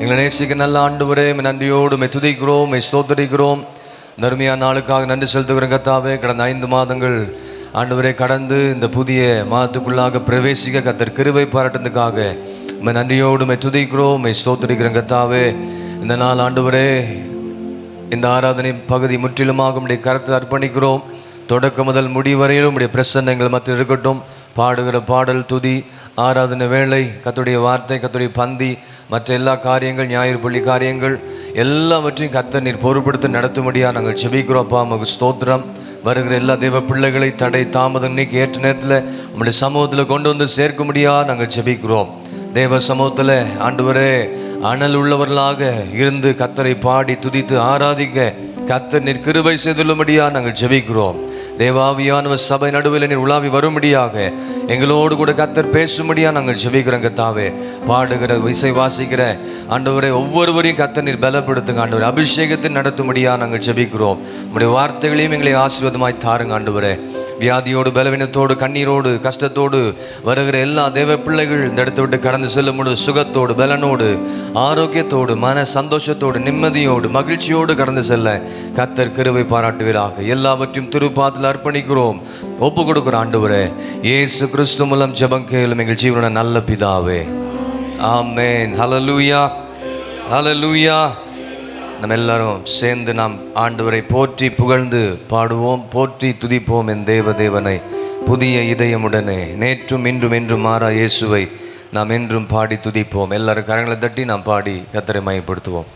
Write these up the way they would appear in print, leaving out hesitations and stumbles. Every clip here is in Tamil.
எங்களை நேசிக்க நல்ல ஆண்டவரே, நன்றியோடு துதிக்கிறோம், ஸ்தோத்திரிக்கிறோம். தர்மியான நாளுக்காக நன்றி செலுத்துகிறோம் கர்த்தாவே. கடந்த 5 மாதங்கள் ஆண்டவரே கடந்து இந்த புதிய மாதத்துக்குள்ளாக பிரவேசிக்க கர்த்தர் கிருபை பாராட்டுறதுக்காக நன்றியோடு துதிக்கிறோம், ஸ்தோத்திரிக்கிறோம் கர்த்தாவே. இந்த நாள் ஆண்டவரே, இந்த ஆராதனை பகுதி முற்றிலுமாக உம்முடைய கரத்தில் அர்ப்பணிக்கிறோம். தொடக்கம் முதல் முடிவரையிலும் உம்முடைய பிரசன்னங்கள் மத்தியில் இருக்கட்டும். பாடுகிற பாடல், துதி, ஆராதனை வேளை, கர்த்தருடைய வார்த்தை, கர்த்தருடைய பந்தி, மற்ற எல்லா காரியங்கள், ஞாயிறு பள்ளி காரியங்கள் எல்லாவற்றையும் கர்த்தர் நீர் பொறுப்படுத்த நடத்தும்படியாக நாங்கள் செபிக்கிறோப்பா. உமக்கு ஸ்தோத்திரம். வருகிற எல்லா தெய்வ பிள்ளைகளை தடை தாமதம் இன்னைக்கு ஏற்ற நேரத்தில் உம்முடைய சமூகத்தில் கொண்டு வந்து சேர்க்கும்படியாக நாங்கள் செபிக்கிறோம். தேவ சமூகத்தில் ஆண்டவரே அனல் உள்ளவர்களாக இருந்து கர்த்தரை பாடி துதித்து ஆராதிக்க கர்த்தர் நீர் கிருபை செய்துள்ளபடியாக நாங்கள் ஜெபிக்கிறோம். தேவாவியானவர் சபை நடுவில் நீர் உலாவி வரும்படியாக எங்களோடு கூட கர்த்தர் பேசும்படியாக நாங்கள் ஜெபிக்கிறோம் கர்த்தாவே. பாடுகிற இசை வாசிக்கிற ஆண்டவரை ஒவ்வொருவரையும் கர்த்தர் நீர் பலப்படுத்துங்க ஆண்டவரே. அபிஷேகத்தை நடத்தும்படியாக நாங்கள் ஜெபிக்கிறோம். உம்முடைய வார்த்தைகளையும் எங்களை ஆசீர்வாதமாய் தாருங்க ஆண்டவரே. வியாதியோடு, பலவீனத்தோடு, கண்ணீரோடு, கஷ்டத்தோடு வருகிற எல்லா தேவ பிள்ளைகள் இந்த இடத்தை விட்டு கடந்து செல்லும் பொழுது சுகத்தோடு, பலனோடு, ஆரோக்கியத்தோடு, மன சந்தோஷத்தோடு, நிம்மதியோடு, மகிழ்ச்சியோடு கடந்து செல்ல கர்த்தர் கிருபை பாராட்டுவீராக. எல்லாவற்றையும் திருப்பாத்தில் அர்ப்பணிக்கிறோம், ஒப்பு கொடுக்குற ஆண்டவரே. இயேசு கிறிஸ்து மூலம் ஜெபம் கேளும் எங்கள் ஜீவன நல்ல பிதாவே, ஆமென். ஹல்லேலூயா, ஹல்லேலூயா. நம்ம எல்லாரும் சேர்ந்து நாம் ஆண்டவரை போற்றி புகழ்ந்து பாடுவோம், போற்றி துதிப்போம் என் தேவனை. புதிய இதயமுடனே நேற்றும் இன்றும் என்றும் மாறா இயேசுவை நாம் என்றும் பாடி துதிப்போம். எல்லாரும் கரங்களை தட்டி நாம் பாடி கர்த்தரை மகிமைப்படுத்துவோம்.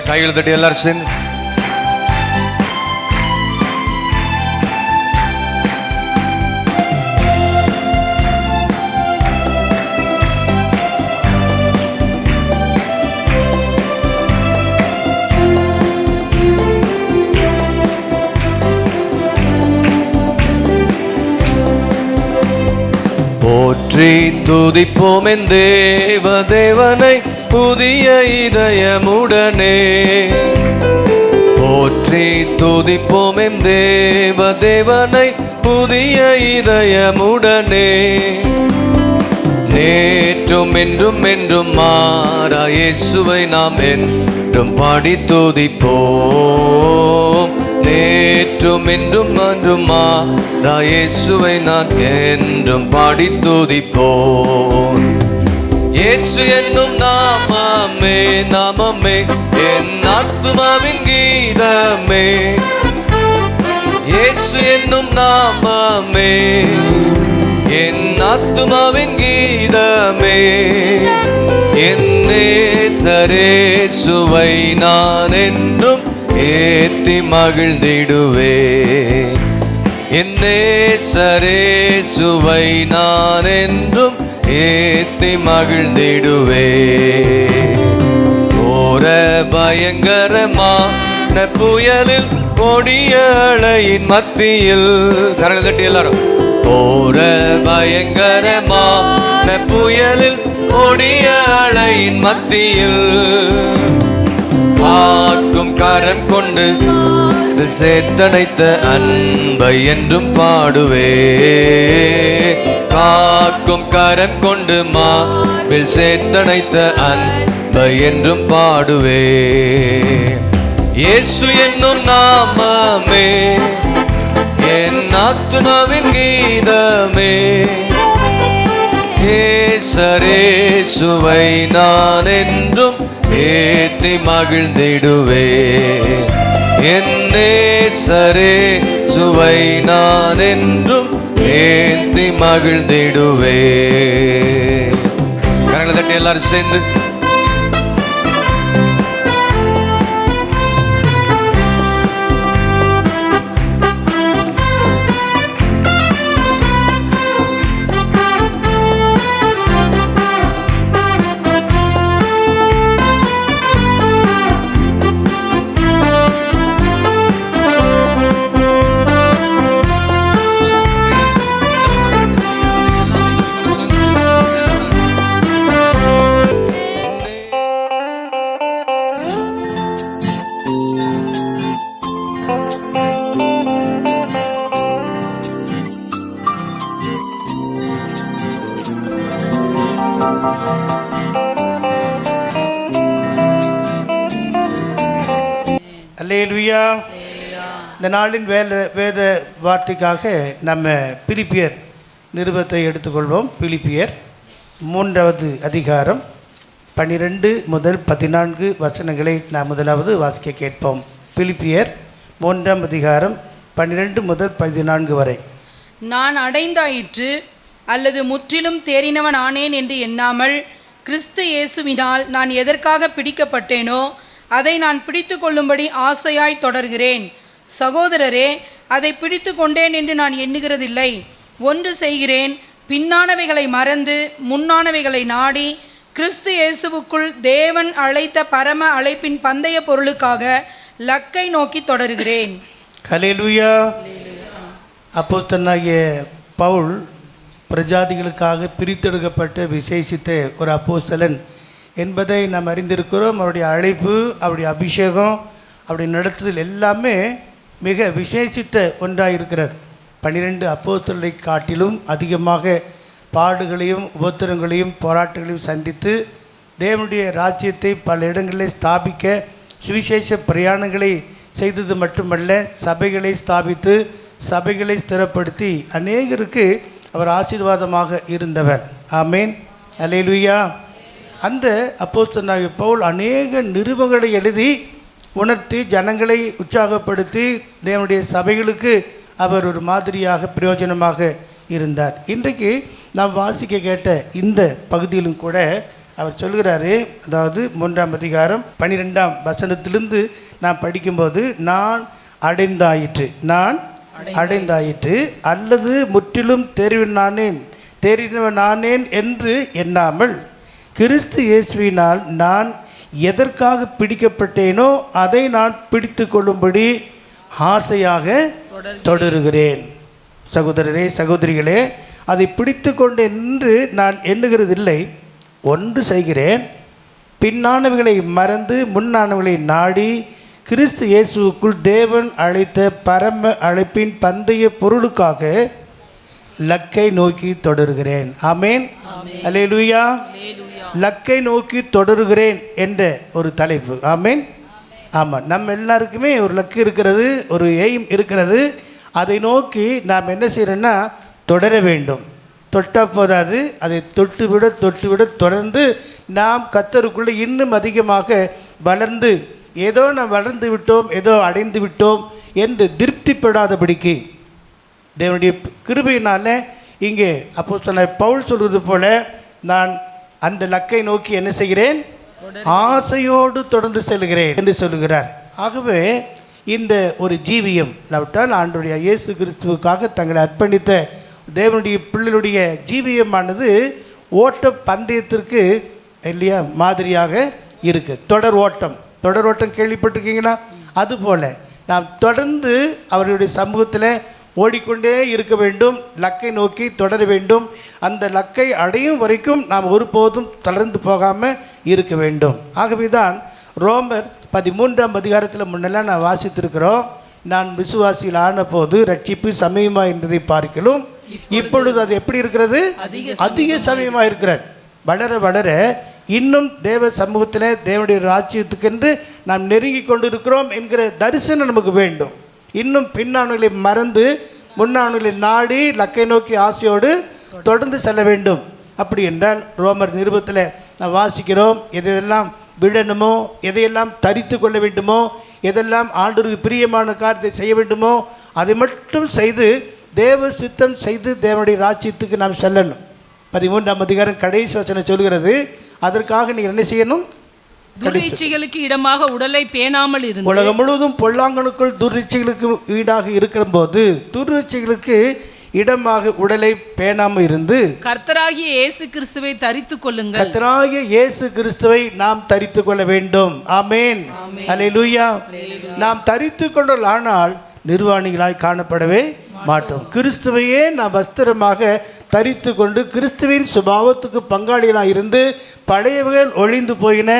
கையில் தட்டி எல்லாரும் சேர்ந்து போற்றி துதிப்போம் என் தேவனை புதிய இதயமுடனே. போற்றி துதிப்போம் என் தேவனை புதிய இதயமுடனே. நேற்றும் என்றும் என்றும் மாறா இயேசுவை நாம் என்றும் பாடி துதிப்போம். நேற்றும் என்றும் என்றும் மாறா இயேசுவை நான் என்றும் பாடி துதிப்போம். இயேசு என்னும் நாமமே, நாமமே என் ஆத்துமாவின் கீதமே. இயேசு என்னும் நாமமே என் ஆத்துமாவின் கீதமே. என் நேசரேசுவை நான் என்றும் ஏத்தி மகிழ்ந்திடுவே. என் நேசரேசுவை நான் என்றும் ஏத்தி மகிழ்ந்திடுவே. ஓர பயங்கரமான புயலில், கொடிய அலையின் மத்தியில், கரங்களை தட்டி எல்லாரும். ஓர பயங்கரமான புயலில், கொடிய அலையின் மத்தியில் காக்கும் கரம் கொண்டு சேர்த்தணைத்த அன்பை என்றும் பாடுவே. காக்கும் கரம் கொண்டு மாவில் சேர்த்தணைத்த அன்பை என்றும் பாடுவே. இயேசு என்னும் நாமமே என் ஆத்துமாவின் கீதமே. நேசரேசுவை நான் என்றும் ஏத்தி மகிழ்ந்திடுவே. என் நேசரேசுவை நான் என்றும் ஏத்தி மகிழ்ந்திடுவே. கரங்களை தட்டி எல்லாரும் சேர்ந்து அல்லேலூயா. இந்த நாளின் வேத வார்த்தைக்காக நம்ம பிலிப்பியர் நிருபத்தை எடுத்துக்கொள்வோம். பிலிப்பியர் 3வது அதிகாரம் 12 முதல் 14 வசனங்களை நாம் முதலாவது வாசிக்க கேட்போம். பிலிப்பியர் 3ஆம் அதிகாரம் 12 முதல் 14 வரை. நான் அடைந்தாயிற்று அல்லது முற்றிலும் தேறினவன் ஆனேன் என்று எண்ணாமல், கிறிஸ்து இயேசுவினால் நான் எதற்காக பிடிக்கப்பட்டேனோ அதை நான் பிடித்து கொள்ளும்படி ஆசையாய் தொடர்கிறேன். சகோதரரே, அதை பிடித்து கொண்டேன் என்று நான் எண்ணுகிறதில்லை. ஒன்று செய்கிறேன், பின்னானவைகளை மறந்து முன்னானவைகளை நாடி கிறிஸ்து இயேசுவுக்குள் தேவன் அழைத்த பரம அழைப்பின் பந்தய பொருளுக்காக லக்கை நோக்கி தொடருகிறேன். ஹல்லேலூயா. அப்போஸ்தலனாகிய பவுல் பிரஜாதிகளுக்காக பிரித்தெடுக்கப்பட்ட விசேஷித்த ஒரு அப்போஸ்தலன் என்பதை நாம் அறிந்திருக்கிறோம். அவருடைய அழைப்பு, அவருடைய அபிஷேகம், அவருடைய நடத்துதல் எல்லாமே மிக விசேஷித்த ஒன்றாக இருக்கிறது. 12 அப்போஸ்தலரை காட்டிலும் அதிகமாக பாடுகளையும் உபத்திரங்களையும் போராட்டங்களையும் சந்தித்து தேவனுடைய ராஜ்யத்தை பல இடங்களில் ஸ்தாபிக்க சுவிசேஷ பிரயாணங்களை செய்தது மட்டுமல்ல, சபைகளை ஸ்தாபித்து சபைகளை ஸ்திரப்படுத்தி அநேகருக்கு அவர் ஆசீர்வாதமாக இருந்தவர். ஆமேன். அல்லேலூயா. அந்த அப்போஸ்தலனாகிய பவுல் அநேக நிருபங்களை எழுதி உணர்த்தி ஜனங்களை உற்சாகப்படுத்தி தேவனுடைய சபைகளுக்கு அவர் ஒரு மாதிரியாக பிரயோஜனமாக இருந்தார். இன்றைக்கு நாம் வாசிக்க கேட்ட இந்த பகுதியிலும் கூட அவர் சொல்கிறாரு, அதாவது 3ஆம் அதிகாரம் 12ஆம் வசனத்திலிருந்து நாம் படிக்கும்போது, நான் அடைந்தாயிற்று அல்லது முற்றிலும் தேறினவன் நானேன் என்று எண்ணாமல், கிறிஸ்து இயேசுவினால் நான் எதற்காக பிடிக்கப்பட்டேனோ அதை நான் பிடித்து கொள்ளும்படி ஆசையாக தொடருகிறேன். சகோதரரே, சகோதரிகளே, அதை பிடித்து கொண்டு என்று நான் எண்ணுகிறதில்லை. ஒன்று செய்கிறேன், பின்னானவைகளை மறந்து முன்னானவைகளை நாடி கிறிஸ்து இயேசுவுக்குள் தேவன் அழைத்த பரம அழைப்பின் பந்தய பொருளுக்காக லக்கை நோக்கி தொடருகிறேன். ஆமேன். அல்லேலூயா. லக்கை நோக்கி தொடருகிறேன் என்ற ஒரு தலைப்பு. ஆமேன். ஆமாம், நம்ம எல்லாருக்குமே ஒரு லக்கு இருக்கிறது, ஒரு எய்ம் இருக்கிறது. அதை நோக்கி நாம் என்ன செய்யறோன்னா தொடர வேண்டும். தொட்டால் போதாது, அதை தொட்டுவிட தொடர்ந்து நாம் கர்த்தருக்குள்ளே இன்னும் அதிகமாக வளர்ந்து, ஏதோ நாம் வளர்ந்து விட்டோம், ஏதோ அடைந்து விட்டோம் என்று திருப்திப்படாதபடிக்கு தேவனுடைய கிருபையினால் இங்கே அப்போஸ்தலனாகிய பவுல் சொல்வது போல, நான் அந்த லக்கை நோக்கி என்ன செய்கிறேன், ஆசையோடு தொடர்ந்து செல்கிறேன் என்று சொல்லுகிறார். ஆகவே இந்த ஒரு ஜீவியம் நவிட்டால் ஆண்டவருடைய இயேசு கிறிஸ்துவுக்காக தங்களை அர்ப்பணித்த தேவனுடைய பிள்ளைகளுடைய ஜீவியமானது ஓட்ட பந்தயத்திற்கு இல்லையா மாதிரியாக இருக்குது. தொடர் ஓட்டம் கேள்விப்பட்டிருக்கீங்களா? அதுபோல் நாம் தொடர்ந்து அவருடைய சமூகத்தில் ஓடிக்கொண்டே இருக்க வேண்டும், லக்கை நோக்கி தொடர வேண்டும். அந்த லக்கை அடையும் வரைக்கும் நாம் ஒருபோதும் தளர்ந்து போகாமல் இருக்க வேண்டும். ஆகவே தான் ரோமர் 13ஆம் அதிகாரத்தில் முன்னெல்லாம் நான் வாசித்திருக்கிறோம். நான் விசுவாசியில் ஆன போது ரட்சிப்பு சமயமாக இருந்ததை பார்க்கலாம், இப்பொழுது அது எப்படி இருக்கிறது, அதிக சமயமாக இருக்கிறது. வளர வளர இன்னும் தேவ சமூகத்தில் தேவனுடைய ராஜ்யத்துக்கென்று நாம் நெருங்கி கொண்டிருக்கிறோம் என்கிற தரிசனம் நமக்கு வேண்டும். இன்னும் பின்னானவர்களை மறந்து முன்னானவர்களை நாடி லக்கை நோக்கி ஆசையோடு தொடர்ந்து செல்ல வேண்டும். அப்படி என்றால் ரோமர் நிருபத்தில் நாம் வாசிக்கிறோம், எதையெல்லாம் விடணுமோ, எதையெல்லாம் தரித்து கொள்ள வேண்டுமோ, எதெல்லாம் ஆண்டவருக்கு பிரியமான காரியத்தை செய்ய வேண்டுமோ அதை மட்டும் செய்து தேவ சித்தம் செய்து தேவனுடைய ராஜ்யத்துக்கு நாம் செல்லணும். 13ஆம் அதிகாரம் கடைசி வசனம் சொல்கிறது, அதற்காக நீங்கள் என்ன செய்யணும், துர்ச்சைகளுக்கு இடமாக உடலை பேணாமல் இருந்து. உலகம் முழுவதும் பொல்லாங்கனுக்குள் துர்ச்சைகளுக்கு ஈடாக இருக்கிற போது துர்ச்சைகளுக்கு இடமாக உடலை பேணாமல் இருந்து கர்த்தராகிய இயேசு கிறிஸ்துவை தரித்துக் கொள்ளுங்கள். கர்த்தராகிய இயேசு கிறிஸ்துவை நாம் தரித்துக் கொள்ள வேண்டும். ஆமேன். அல்லேலூயா. நாம் தரித்துக் கொண்டால் நிர்வாணிகளாய் காணப்படவே மாட்டோம். கிறிஸ்துவையே நாம் வஸ்திரமாக தரித்து கொண்டு கிறிஸ்துவின் சுபாவத்துக்கு பங்காளிகளாக இருந்து பழையவர்கள் ஒழிந்து போயின,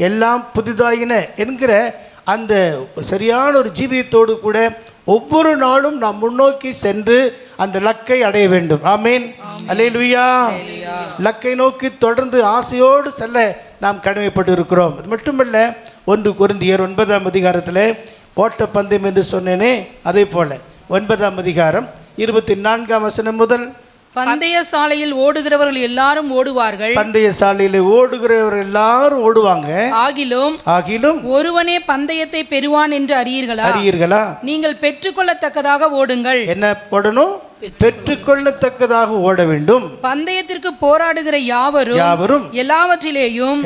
எல்லாம் புதிதாயின என்கிற அந்த சரியான ஒரு ஜீவியத்தோடு கூட ஒவ்வொரு நாளும் நாம் முன்னோக்கி சென்று அந்த லக்கை அடைய வேண்டும். ஆமேன். அல்லேலூயா. லக்கை நோக்கி தொடர்ந்து ஆசையோடு செல்ல நாம் கடமைப்பட்டு இருக்கிறோம். அது மட்டுமல்ல, 1 கொரிந்தியர் 9ஆம் அதிகாரத்தில் ஓட்டப்பந்தயம் என்று சொன்னேனே, அதே போல 9ஆம் அதிகாரம் 24ஆம் வசனம் முதல், பந்தய சாலையில் ஓடுகிறவர்கள் எல்லாரும் ஓடுவார்கள், பந்தய சாலையில் ஓடுகிறவர்கள் எல்லாரும் ஓடுவாங்க, ஆகிலும் ஒருவனே பந்தயத்தை பெறுவான் என்று அறியீர்களா? நீங்கள் பெற்றுக்கொள்ளத்தக்கதாக ஓடுங்கள். என்ன போடணும்? பெற்றுக்கொள்ளத்தக்கதாக ஓட வேண்டும். பந்தயத்திற்கு போராடுகிற யாவரும் எல்லாவற்றிலேயும்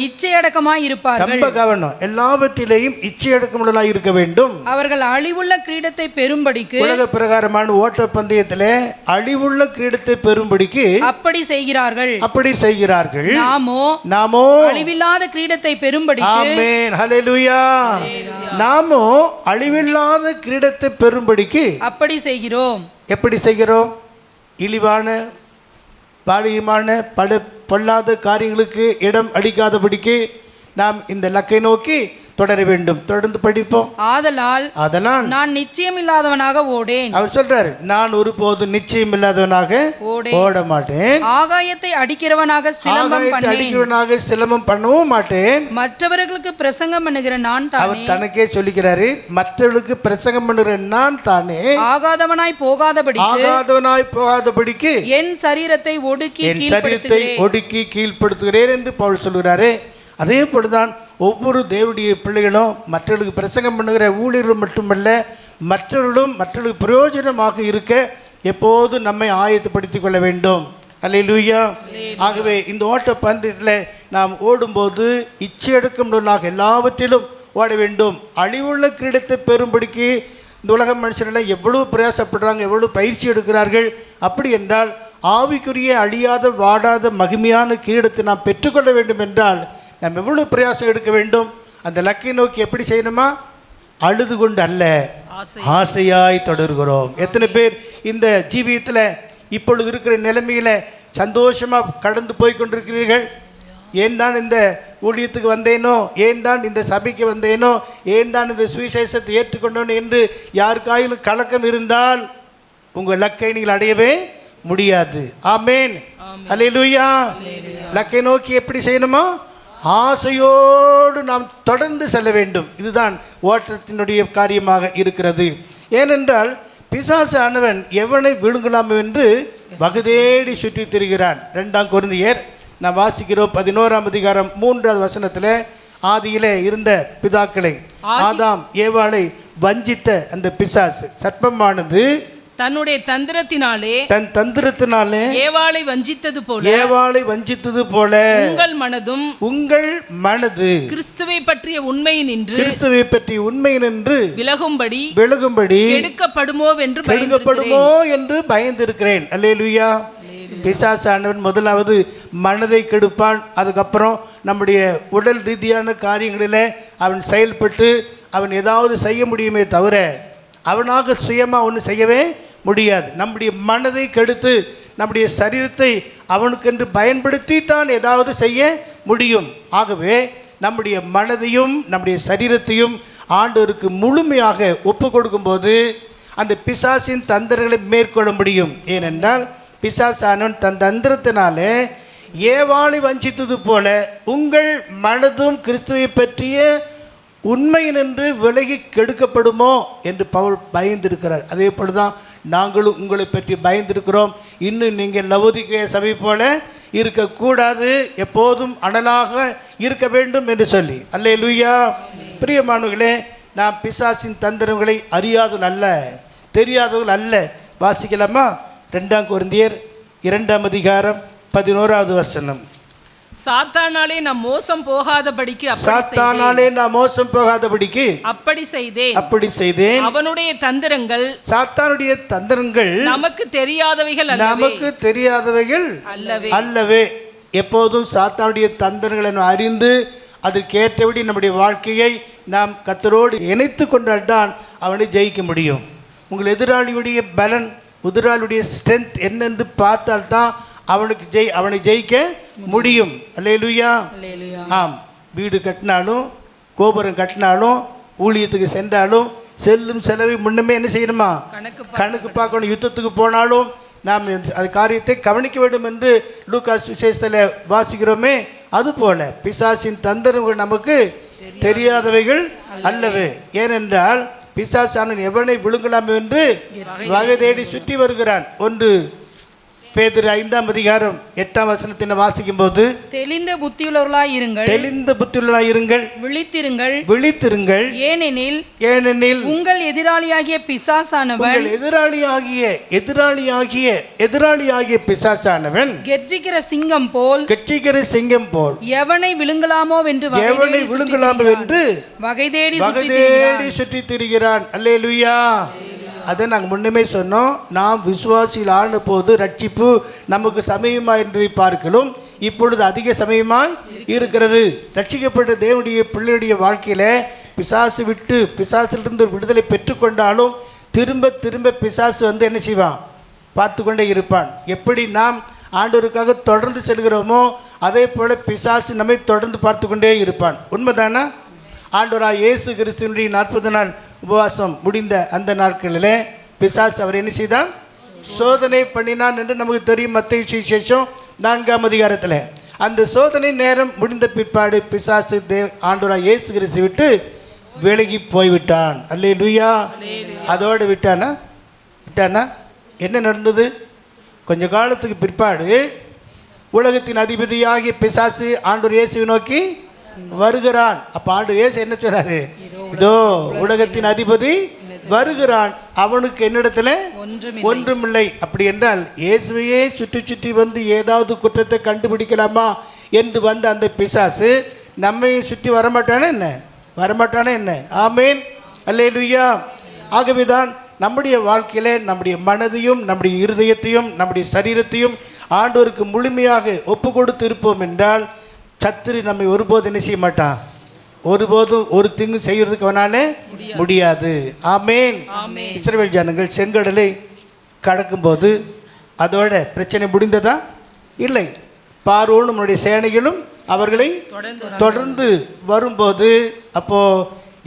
இச்சையடக்கமாய் இருப்பார்கள். ரொம்ப கவனம். எல்லாவற்றிலேயும் இச்சையடக்கமுள்ளவர்களாய் இருக்க வேண்டும். அவர்கள் அழிவுள்ள கிரீடத்தை பெறும்படிக்கு, உலக பிரகாரமான ஓட்ட பந்தயத்திலே அழிவுள்ள கிரீடத்தை பெறும்படிக்கு அப்படி செய்கிறார்கள். நாமோ அழிவில்லாத கிரீடத்தை பெறும்படிக்கு, ஆமென், ஹல்லேலூயா, நாமோ அழிவில்லாத கிரீடத்தை பெறும்படிக்கு அப்படி செய்கிறோம். எப்படி செய்கிறோம்? இழிவான பாலியமான பொல்லாத காரியங்களுக்கு இடம் அளிக்காதபடிக்கு நாம் இந்த லக்கை நோக்கி தொடர வேண்டும். தொடர்ந்து படிப்போம். ஆதலால் நான் நிச்சயம் இல்லாதவனாக ஓடேன். அவர் சொல்றாரு, நான் ஒருபோது நிச்சயம் இல்லாதவனாக ஓட மாட்டேன். ஆகாயத்தை அடிக்கிறவனாக சிலம்பம் பண்ணவும் மாட்டேன். மற்றவர்களுக்கு பிரசங்கம் பண்ணுகிற நான் தானே. அவர் தனக்கே சொல்லிக்கிறாரு, மற்றவர்களுக்கு பிரசங்கம் பண்ணுகிற நான் தானே ஆகாதவனாய் போகாதபடிக்கு என் சரீரத்தை ஒடுக்கி கீழ்ப்படுத்துகிறேன் என்று பவுல் சொல்கிறாரே. அதே போலதான் ஒவ்வொரு தேவனுடைய பிள்ளைகளும் மற்றவர்களுக்கு பிரசங்கம் பண்ணுகிற ஊழியர்கள் மட்டுமல்ல, மற்றவர்களுக்கு பிரயோஜனமாக இருக்க எப்போது நம்மை ஆயத்தப்படுத்திக் கொள்ள வேண்டும். அல்லேலூயா. ஆகவே இந்த ஓட்ட பந்தயத்தில் நாம் ஓடும்போது இச்சையடக்கமுள்ளவர்களாக எல்லாவற்றிலும் ஓட வேண்டும். அழிவுள்ள கிரீடத்தை பெறும்படிக்கு இந்த உலக மனுஷரெல்லாம் எவ்வளவு பிரயாசப்படுறாங்க, எவ்வளவு பயிற்சி எடுக்கிறார்கள். அப்படி என்றால் ஆவிக்குரிய அழியாத வாடாத மகிமையான கிரீடத்தை நாம் பெற்றுக்கொள்ள வேண்டும் என்றால் நம்ம எவ்வளோ பிரயாசம் எடுக்க வேண்டும். அந்த லக்கை நோக்கி எப்படி செய்யணுமா? அழுது கொண்டு அல்ல, ஆசையாய் தொடர்கிறோம். எத்தனை பேர் இந்த ஜீவியத்தில் இப்பொழுது இருக்கிற நிலைமையில் சந்தோஷமாக கடந்து போய் கொண்டிருக்கிறீர்கள்? ஏன் தான் இந்த ஊழியத்துக்கு வந்தேனோ, ஏன் தான் இந்த சபைக்கு வந்தேனோ, ஏன் தான் இந்த சுவிசேஷத்தை ஏற்றுக்கொண்டோனோ என்று யாருக்காயிலும் கலக்கம் இருந்தால் உங்கள் லக்கை நீங்கள் அடையவே முடியாது. ஆமென், அல்லேலூயா. லக்கை நோக்கி எப்படி செய்யணுமா? ஆசையோடு நாம் தொடர்ந்து செல்ல வேண்டும். இதுதான் ஓட்டத்தினுடைய காரியமாக இருக்கிறது. ஏனென்றால் பிசாசு ஆனவன் எவனை விழுங்கலாம் என்று வகுதேடி சுற்றி திரிகிறான். 2 கொரிந்தியர் நாம் வாசிக்கிறோம் 11ஆம் அதிகாரம் 3வது வசனத்தில், ஆதியிலே இருந்த பிதாக்களை ஆதாம் ஏவாளை வஞ்சித்த அந்த பிசாசு சர்ப்பமானது தன்னுடைய தன் தந்திரத்தினாலே ஏவாளை வஞ்சித்தது போல உங்கள் மனது கிறிஸ்துவை பற்றிய உண்மை நின்று விலகும்படி கெடுக்கப்படுமோ என்று பயந்திருக்கிறேன். அல்லேலூயா. பிசாசானவன் முதலாவது மனதை கெடுப்பான். அதுக்கப்புறம் நம்முடைய உடல் ரீதியான காரியங்களில் அவன் செயல்பட்டு அவன் ஏதாவது செய்ய முடியுமே தவிர அவனாக சுயமாக ஒன்று செய்யவே முடியாது. நம்முடைய மனதை கெடுத்து நம்முடைய சரீரத்தை அவனுக்கென்று பயன்படுத்தி தான் ஏதாவது செய்ய முடியும். ஆகவே நம்முடைய மனதையும் நம்முடைய சரீரத்தையும் ஆண்டவருக்கு முழுமையாக ஒப்பு கொடுக்கும்போது அந்த பிசாசின் தந்திரங்களை மேற்கொள்ள முடியும். ஏனென்றால் பிசாசானவன் தன் தந்திரத்தினாலே ஏவாளை வஞ்சித்தது போல உங்கள் மனதும் கிறிஸ்துவை பற்றிய உண்மையினின்று விலகி கெடுக்கப்படுமோ என்று பவுல் பயந்திருக்கிறார். அதே போல தான் நாங்களும் உங்களை பற்றி பயந்திருக்கிறோம். இன்னும் நீங்கள் லவோதிக்கேய சபை போல இருக்கக்கூடாது, எப்போதும் அனலாக இருக்க வேண்டும் என்று சொல்லி. அல்லேலூயா. பிரியமானவர்களே, நாம் பிசாசின் தந்திரங்களை அறியாதவர்கள் அல்ல, தெரியாதவர்கள் அல்ல. வாசிக்கலாமா? 2 கொரிந்தியர் 2ஆம் அதிகாரம் 11வது வசனம். சாத்தானாலே நாம் மோசம் போகாதபடிக்கு அப்படி செய்தேன். அவனுடைய தந்திரங்கள், சாத்தானுடைய தந்திரங்கள் நமக்கு தெரியாதவைகள் அல்லவே. எப்போதும் சாத்தானுடைய தந்திரங்களை அறிந்து அதற்கேற்றபடி நம்முடைய வாழ்க்கையை நாம் கர்த்தரோடு இணைத்து கொண்டால்தான் அவனை ஜெயிக்க முடியும். உங்கள் எதிராளியுடைய பலன், எதிராளியுடைய ஸ்ட்ரென்த் என்னென்று பார்த்தால்தான் அவனை ஜெயிக்க முடியும். அல்லேலூயா. ஆம், வீடு கட்டினாலும் கோபுரம் கட்டினாலும் ஊழியத்துக்கு சென்றாலும் செல்லும் செலவை முன்னமே என்ன செய்யணுமா? கணக்கு பார்க்கணும். யுத்தத்துக்கு போனாலும் நாம் அது காரியத்தை கவனிக்க வேண்டும் என்று லூக்காஸ் விசேஷத்தில் வாசிக்கிறோமே, அதுபோல பிசாசின் தந்திரங்கள் நமக்கு தெரியாதவைகள் அல்லவே. ஏனென்றால் பிசாசானவன் எவனை விழுங்கலாம் என்று வகை தேடி சுற்றி வருகிறான். 1 பேதுரு 5ஆம் அதிகாரம் 8ஆம் வசனத்தினை வாசிக்கும் போது, தெளிந்த புத்தியுள்ளவர்களாய் இருங்கள், தெளிந்த புத்தியுள்ளவர்களாய் இருங்கள், விழித்திருங்கள், விழித்திருங்கள், ஏனெனில் உங்கள் எதிராளியாகிய பிசாசானவன், எதிராளியாகிய பிசாசானவன் கெர்ச்சிக்கிற சிங்கம் போல் எவனை விழுங்கலாமோ என்று வகை தேடி சுற்றி திரிகிறான். அல்லேலூயா. அதை நாங்கள் முன்னமே சொன்னோம். நாம் விசுவாசியில் ஆன போது ரட்சிப்பு நமக்கு சமயமாய் என்பதை பார்க்கலாம். இப்பொழுது அதிக சமயமாய் இருக்கிறது. ரட்சிக்கப்பட்ட தேவனுடைய பிள்ளையுடைய வாழ்க்கையில் பிசாசிலிருந்து விடுதலை பெற்றுக்கொண்டாலும் திரும்ப திரும்ப பிசாசு என்ன செய்வான்? பார்த்து கொண்டே இருப்பான். எப்படி நாம் ஆண்டவருக்காக தொடர்ந்து செல்கிறோமோ அதே போல பிசாசு நம்மை தொடர்ந்து பார்த்து கொண்டே இருப்பான். உண்மைதானா? ஆண்டவராக இயேசு கிறிஸ்துவினுடைய 40 நாள் உபவாசம் முடிந்த அந்த நாட்களில் பிசாசு அவர் என்ன செய்தான்? சோதனை பண்ணினான் என்று நமக்கு தெரியும். மத்தேயு சுவிசேஷம் 4ஆம் அதிகாரத்தில் அந்த சோதனை நேரம் முடிந்த பிற்பாடு பிசாசு ஆண்டவராக இயேசு கிறிஸ்து விட்டு விலகி போய்விட்டான். அல்லேலூயா. அதோடு விட்டானா? என்ன நடந்தது? கொஞ்ச காலத்துக்கு பிற்பாடு உலகத்தின் அதிபதியாகிய பிசாசு ஆண்டவர் இயேசுவை நோக்கி வருகிறான். அப்ப ஆண்டவர் இயேசு என்ன சொல்றாரு? இதோ உலகத்தின் அதிபதி வருகிறான், அவனுக்கு என்னிடத்துல ஒன்றுமில்லை. அப்படி என்றால் இயேசுவையே சுற்றி வந்து ஏதாவது குற்றத்தை கண்டுபிடிக்கலாமா என்று வந்த அந்த பிசாசு நம்மையும் சுற்றி வரமாட்டானே என்ன? ஆமேன். அல்லேலூயா. ஆகவேதான் நம்முடைய வாழ்க்கையில நம்முடைய மனதையும் நம்முடைய இருதயத்தையும் நம்முடைய சரீரத்தையும் ஆண்டவருக்கு முழுமையாக ஒப்பு கொடுத்து இருப்போம் என்றால் சத்துரு நம்மை ஒருபோதும் என்ன செய்ய மாட்டான். ஒருபோதும் ஒரு தீங்கு செய்யறதுக்கு அவனாலே முடியாது. ஆமேன். இஸ்ரவேல் ஜனங்கள் செங்கடலை கடக்கும்போது அதோட பிரச்சனை முடிந்ததா? இல்லை. பார்வோனும் நம்முடைய சேனைகளும் அவர்களை தொடர்ந்து வரும்போது அப்போ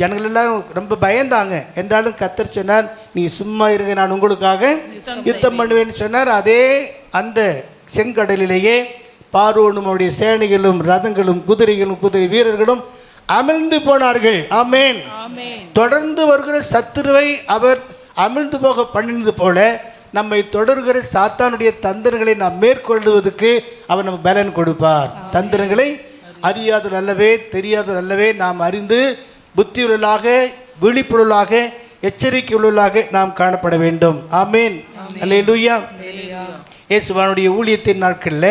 ஜனங்கள் எல்லாரும் ரொம்ப பயந்தாங்க. என்றாலும் கர்த்தர் சொன்னார், நீ சும்மா இருங்க, நான் உங்களுக்காக யுத்தம் பண்ணுவேன்னு சொன்னார். அதே அந்த செங்கடலிலேயே பார்வோனும் அவருடைய சேனைகளும் ரதங்களும் குதிரைகளும் குதிரை வீரர்களும் அமிழ்ந்து போனார்கள். ஆமேன். தொடர்ந்து வருகிற சத்துருவை அவர் அமிழ்ந்து போக பண்ணினது போல நம்மை தொடர்கிற சாத்தானுடைய தந்திரங்களை நாம் மேற்கொள்வதற்கு அவர் நமக்கு பலன் கொடுப்பார். தந்திரங்களை அறியாத அல்லவே தெரியாத அல்லவே நாம் அறிந்து புத்தியுள்ளலாக விழிப்புள்ளாக எச்சரிக்கை உள்ளலாக நாம் காணப்பட வேண்டும். ஆமேன். அல்லேலூயா. இயேசுவானுடைய ஊழியத்தின் நாட்களில்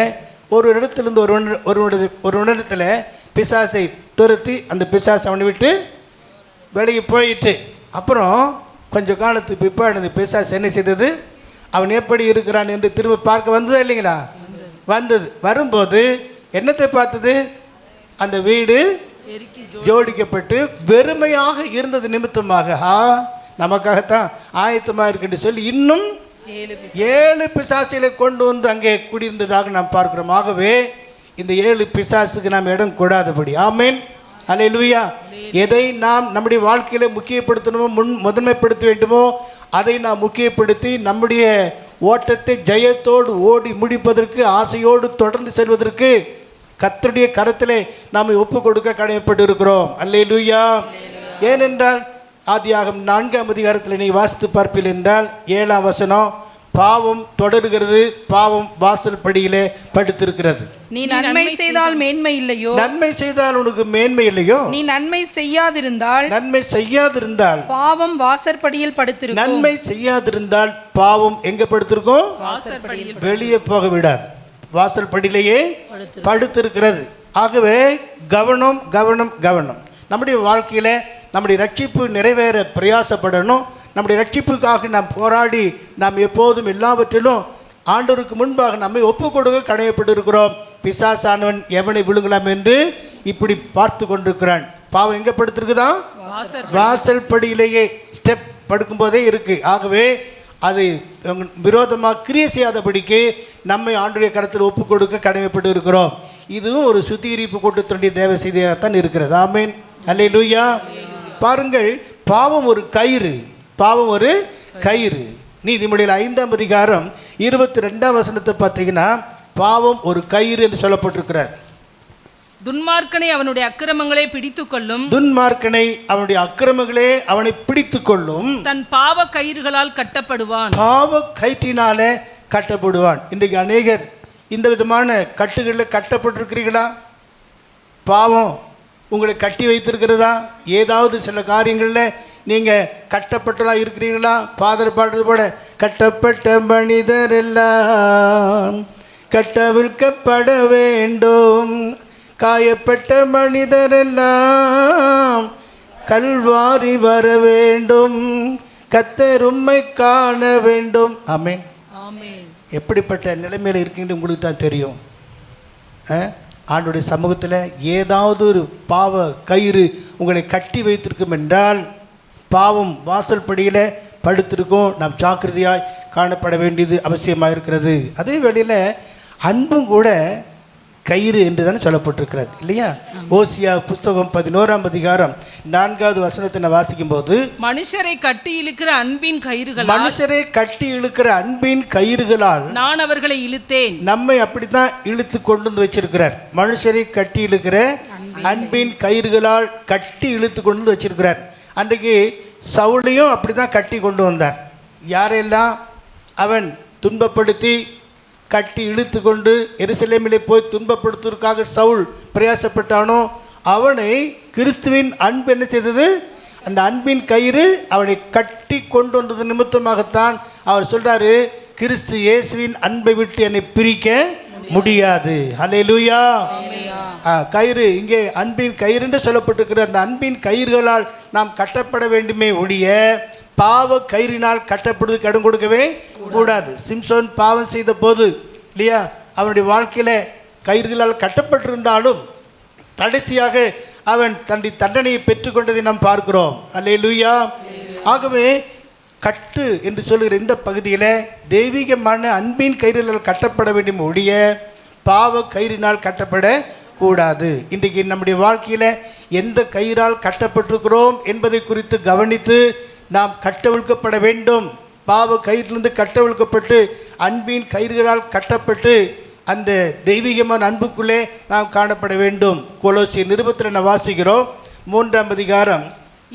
ஒரு இடத்திலிருந்து ஒரு இடத்துல பிசாசை துரத்தி அந்த பிசாசை அவனை விட்டு விலகி போயிட்டு அப்புறம் கொஞ்சம் காலத்துக்கு பிற்பாடு அந்த பிசாசு என்ன செய்தது? அவன் எப்படி இருக்கிறான் என்று திரும்ப பார்க்க வந்ததா இல்லைங்களா? வந்தது. வரும்போது என்னத்தை பார்த்தது? அந்த வீடு ஜோடிக்கப்பட்டு வெறுமையாக இருந்தது நிமித்தமாக நமக்காகத்தான் ஆயத்தமாக இருக்குன்னு சொல்லி இன்னும் 7 பிசாசுகளை கொண்டு வந்து அங்கே குடியிருந்ததாக நாம் பார்க்கிறோம். ஆகவே இந்த 7 பிசாசுக்கு நாம் இடம் கூடாதபடி. ஆமேன். அல்லேலூயா. எதை நாம் நம்முடைய வாழ்க்கையில முக்கியப்படுத்தணுமோ முதன்மைப்படுத்த வேண்டுமோ அதை நாம் முக்கியப்படுத்தி நம்முடைய ஓட்டத்தை ஜெயத்தோடு ஓடி முடிப்பதற்கு ஆசையோடு தொடர்ந்து செல்வதற்கு கர்த்தருடைய கரத்திலே நாம் ஒப்பு கொடுக்க கடமைப்பட்டு இருக்கிறோம். அல்லேலூயா. ஏனென்றால் ஆதியாகமம் 4ஆம் அதிகாரத்தில் நீ வாசித்து பார்ப்பீர்கள் என்றால் 7ஆம் வசனம், பாவம் தொடர்கிறது, பாவம் வாசல் படியிலே படுத்திருக்கிறது. நீ நன்மை செய்தால் மேன்மை இல்லையோ? நன்மை செய்தால் உனக்கு மேன்மை இல்லையோ? நீ நன்மை செய்யாதிருந்தால் பாவம் வாசற்படியில் படுத்திருக்கும். நன்மை செய்யாதிருந்தால் பாவம் எங்க படுத்திருக்கும்? வெளியே போக விடாது, வாசல் படியிலேயே படுத்திருக்கிறது. ஆகவே கவனம் கவனம் கவனம். நம்முடைய வாழ்க்கையில நம்முடைய ரட்சிப்பு நிறைவேற பிரயாசப்படணும். நம்முடைய ரட்சிப்புக்காக நாம் போராடி நாம் எப்போதும் எல்லாவற்றிலும் ஆண்டவருக்கு முன்பாக நம்மை ஒப்பு கொடுக்க கடமைப்பட்டு இருக்கிறோம். பிசாசானவன் எவனை விழுங்கலாம் என்று இப்படி பார்த்து கொண்டிருக்கிறான். பாவம் எங்கே படுத்திருக்குதான்? வாசல் படியிலேயே ஸ்டெப் படுக்கும்போதே இருக்கு. ஆகவே அது விரோதமாக கிரியை செய்யாதபடிக்கு நம்மை ஆண்டவருடைய கரத்தில் ஒப்பு கொடுக்க கடமைப்பட்டு இருக்கிறோம். இதுவும் ஒரு சுத்திகரிப்பு கூட்டத்தினுடைய தேவ செய்தியாகத்தான் இருக்கிறது. ஆமேன். அல்லேலூயா. பாருங்கள், பாவம் ஒரு கயிறு. நீதிமொழியில் 5ஆம் அதிகாரம் 22ஆம் வசனத்தை பார்த்தீங்கன்னா பாவம் ஒரு கயிறு என்று சொல்லப்பட்டிருக்கிறார். துன்மார்க்கனை அவனுடைய அக்கிரமங்களே பிடித்து கொள்ளும். துன்மார்க்கனை அவனுடைய அக்கிரமங்களே அவனை பிடித்து கொள்ளும். தன் பாவ கயிறுகளால் கட்டப்படுவான். பாவ கயிற்றினாலே கட்டப்படுவான். இன்றைக்கு அநேகர் இந்த விதமான கட்டுகளில் கட்டப்பட்டிருக்கிறீர்களா? பாவம் உங்களை கட்டி வைத்திருக்கிறதா? ஏதாவது சில காரியங்களில் நீங்கள் கட்டப்பட்டலாம் இருக்கிறீர்களா? ஃபாதர் பாடுறது போல, கட்டப்பட்ட மனிதர் எல்லாம் கட்டவிழ்க்கப்பட வேண்டும், காயப்பட்ட மனிதர் எல்லாம் கல்வாரி வர வேண்டும், கர்த்தர் உம்மை காண வேண்டும். ஆமென். ஆமென். எப்படிப்பட்ட நிலைமையில் இருக்கீங்கன்னு உங்களுக்கு தான் தெரியும். ஆண்டுடைய சமூகத்தில் ஏதாவது ஒரு பாவ கயிறு உங்களை கட்டி வைத்திருக்கும் என்றால், பாவம் வாசல் படியில் படுத்திருக்கும். நாம் ஜாக்கிரதையாய் காணப்பட வேண்டியது அவசியமாக இருக்கிறது. அதே வேளையில் அன்பும் கூட கயிறு என்று தானே சொல்லப்பட்டிருக்கிறது இல்லையா? ஓசியா புஸ்தகம் 11ஆம் அதிகாரம் 4வது வசனத்தை வாசிக்கும் போது, மனுஷரை கட்டி இழுக்கிற அன்பின் கயிறுகளால், மனுஷரை கட்டி இழுக்கிற அன்பின் கயிறுகளால் நான் அவர்களை இழுத்தேன். நம்மை அப்படித்தான் இழுத்து கொண்டு வந்து வச்சிருக்கிறார். மனுஷரை கட்டி இழுக்கிற அன்பின் கயிறுகளால் கட்டி இழுத்து கொண்டு வந்து வச்சிருக்கிறார். அன்றைக்கு சவுலையும் அப்படி தான் கட்டி கொண்டு வந்தார். யாரெல்லாம் அவன் துன்பப்படுத்தி கட்டி இழுத்து கொண்டு எருசலேமிலே போய் துன்பப்படுத்துவதற்காக சவுல் பிரயாசப்பட்டானோ, அவனை கிறிஸ்துவின் அன்பு என்ன செய்தது? அந்த அன்பின் கயிறு அவனை கட்டி கொண்டு வந்தது நிமித்தமாகத்தான் அவர் சொல்றாரு, கிறிஸ்து இயேசுவின் அன்பை விட்டு என்னை பிரிக்க முடியாது. ஹல்லேலூயா. கயிறு இங்கே அன்பின் கயிறு என்று சொல்லப்பட்டிருக்கிற அந்த அன்பின் கயிறுகளால் நாம் கட்டப்பட வேண்டுமே ஒழிய பாவ கயிறினால் கட்டப்படுவதற்கு இடம் கொடுக்கவே கூடாது. சிம்சோன் பாவம் செய்த போது இல்லையா, அவனுடைய வாழ்க்கையில் கயிறுகளால் கட்டப்பட்டிருந்தாலும் கடைசியாக அவன் தன்னுடைய தண்டனையை பெற்றுக்கொண்டதை நாம் பார்க்கிறோம். அல்லேலூயா. ஆகவே கட்டு என்று சொல்லுகிற இந்த பகுதியில் தெய்வீகமான அன்பின் கயிறுகளால் கட்டப்பட வேண்டும் ஒழிய பாவ கயிறினால் கட்டப்பட கூடாது. இன்றைக்கு நம்முடைய வாழ்க்கையில் எந்த கயிறால் கட்டப்பட்டிருக்கிறோம் என்பதை குறித்து கவனித்து நாம் கட்டவிழ்க்கப்பட வேண்டும். பாவ கயிற்றிலிருந்து கட்டவிழ்க்கப்பட்டு அன்பின் கயிறுகளால் கட்டப்பட்டு அந்த தெய்வீகமான அன்புக்குள்ளே நாம் காணப்பட வேண்டும். கொலோசியர் நிருபத்தில் நாம் வாசிக்கிறோம் 3ஆம் அதிகாரம்,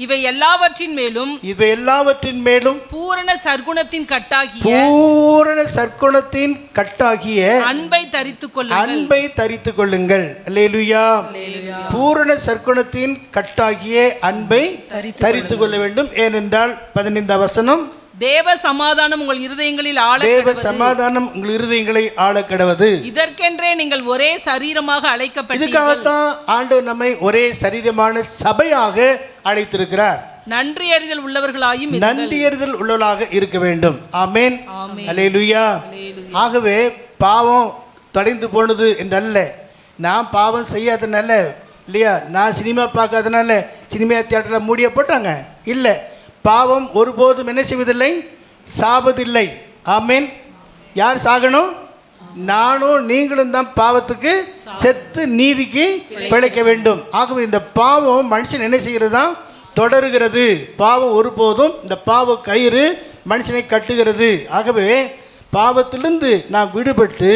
இவை எல்லாவற்றின் மேலும் பூரண சற்குணத்தின் கட்டாகிய அன்பை தரித்துக் கொள்ளுங்கள். அல்லேலூயா. பூரண சற்குணத்தின் கட்டாகிய அன்பை தரித்துக் கொள்ள வேண்டும். ஏனென்றால் 15ஆம் வசனம், தேவ சமாதானம் உங்கள் இருதயங்களில் ஆள கடவது. இதற்கென்றே நீங்கள் ஒரே சரீரமாக அழைக்கப்பட்டீர்கள். இதுக்காகத்தான் ஆண்டவர் நம்மை ஒரே சரீரமான சபையாக அழைத்திருக்கிறார். நன்றியறிதல் உள்ளவர்களாக இருக்க வேண்டும். ஆமென். அல்லேலூயா. ஆகவே பாவம் தொலைந்து போனது என்றல்ல, நான் பாவம் செய்யாதனால இல்லையா, நான் சினிமா பார்க்காதனால சினிமா தியேட்டரில் மூடிய போட்டாங்க இல்லை. பாவம் ஒருபோதும் என்ன செய்வதில்லை? சாவதில்லை. ஆமென். யார் சாகணும்? நானும் நீங்களும் தான் பாவத்துக்கு செத்து நீதிக்கு பிழைக்க வேண்டும். ஆகவே இந்த பாவம் மனுஷன் என்ன செய்கிறது தான்? தொடருகிறது. பாவம் ஒருபோதும் இந்த பாவ கயிறு மனுஷனை கட்டுகிறது. ஆகவே பாவத்திலிருந்து நாம் விடுபட்டு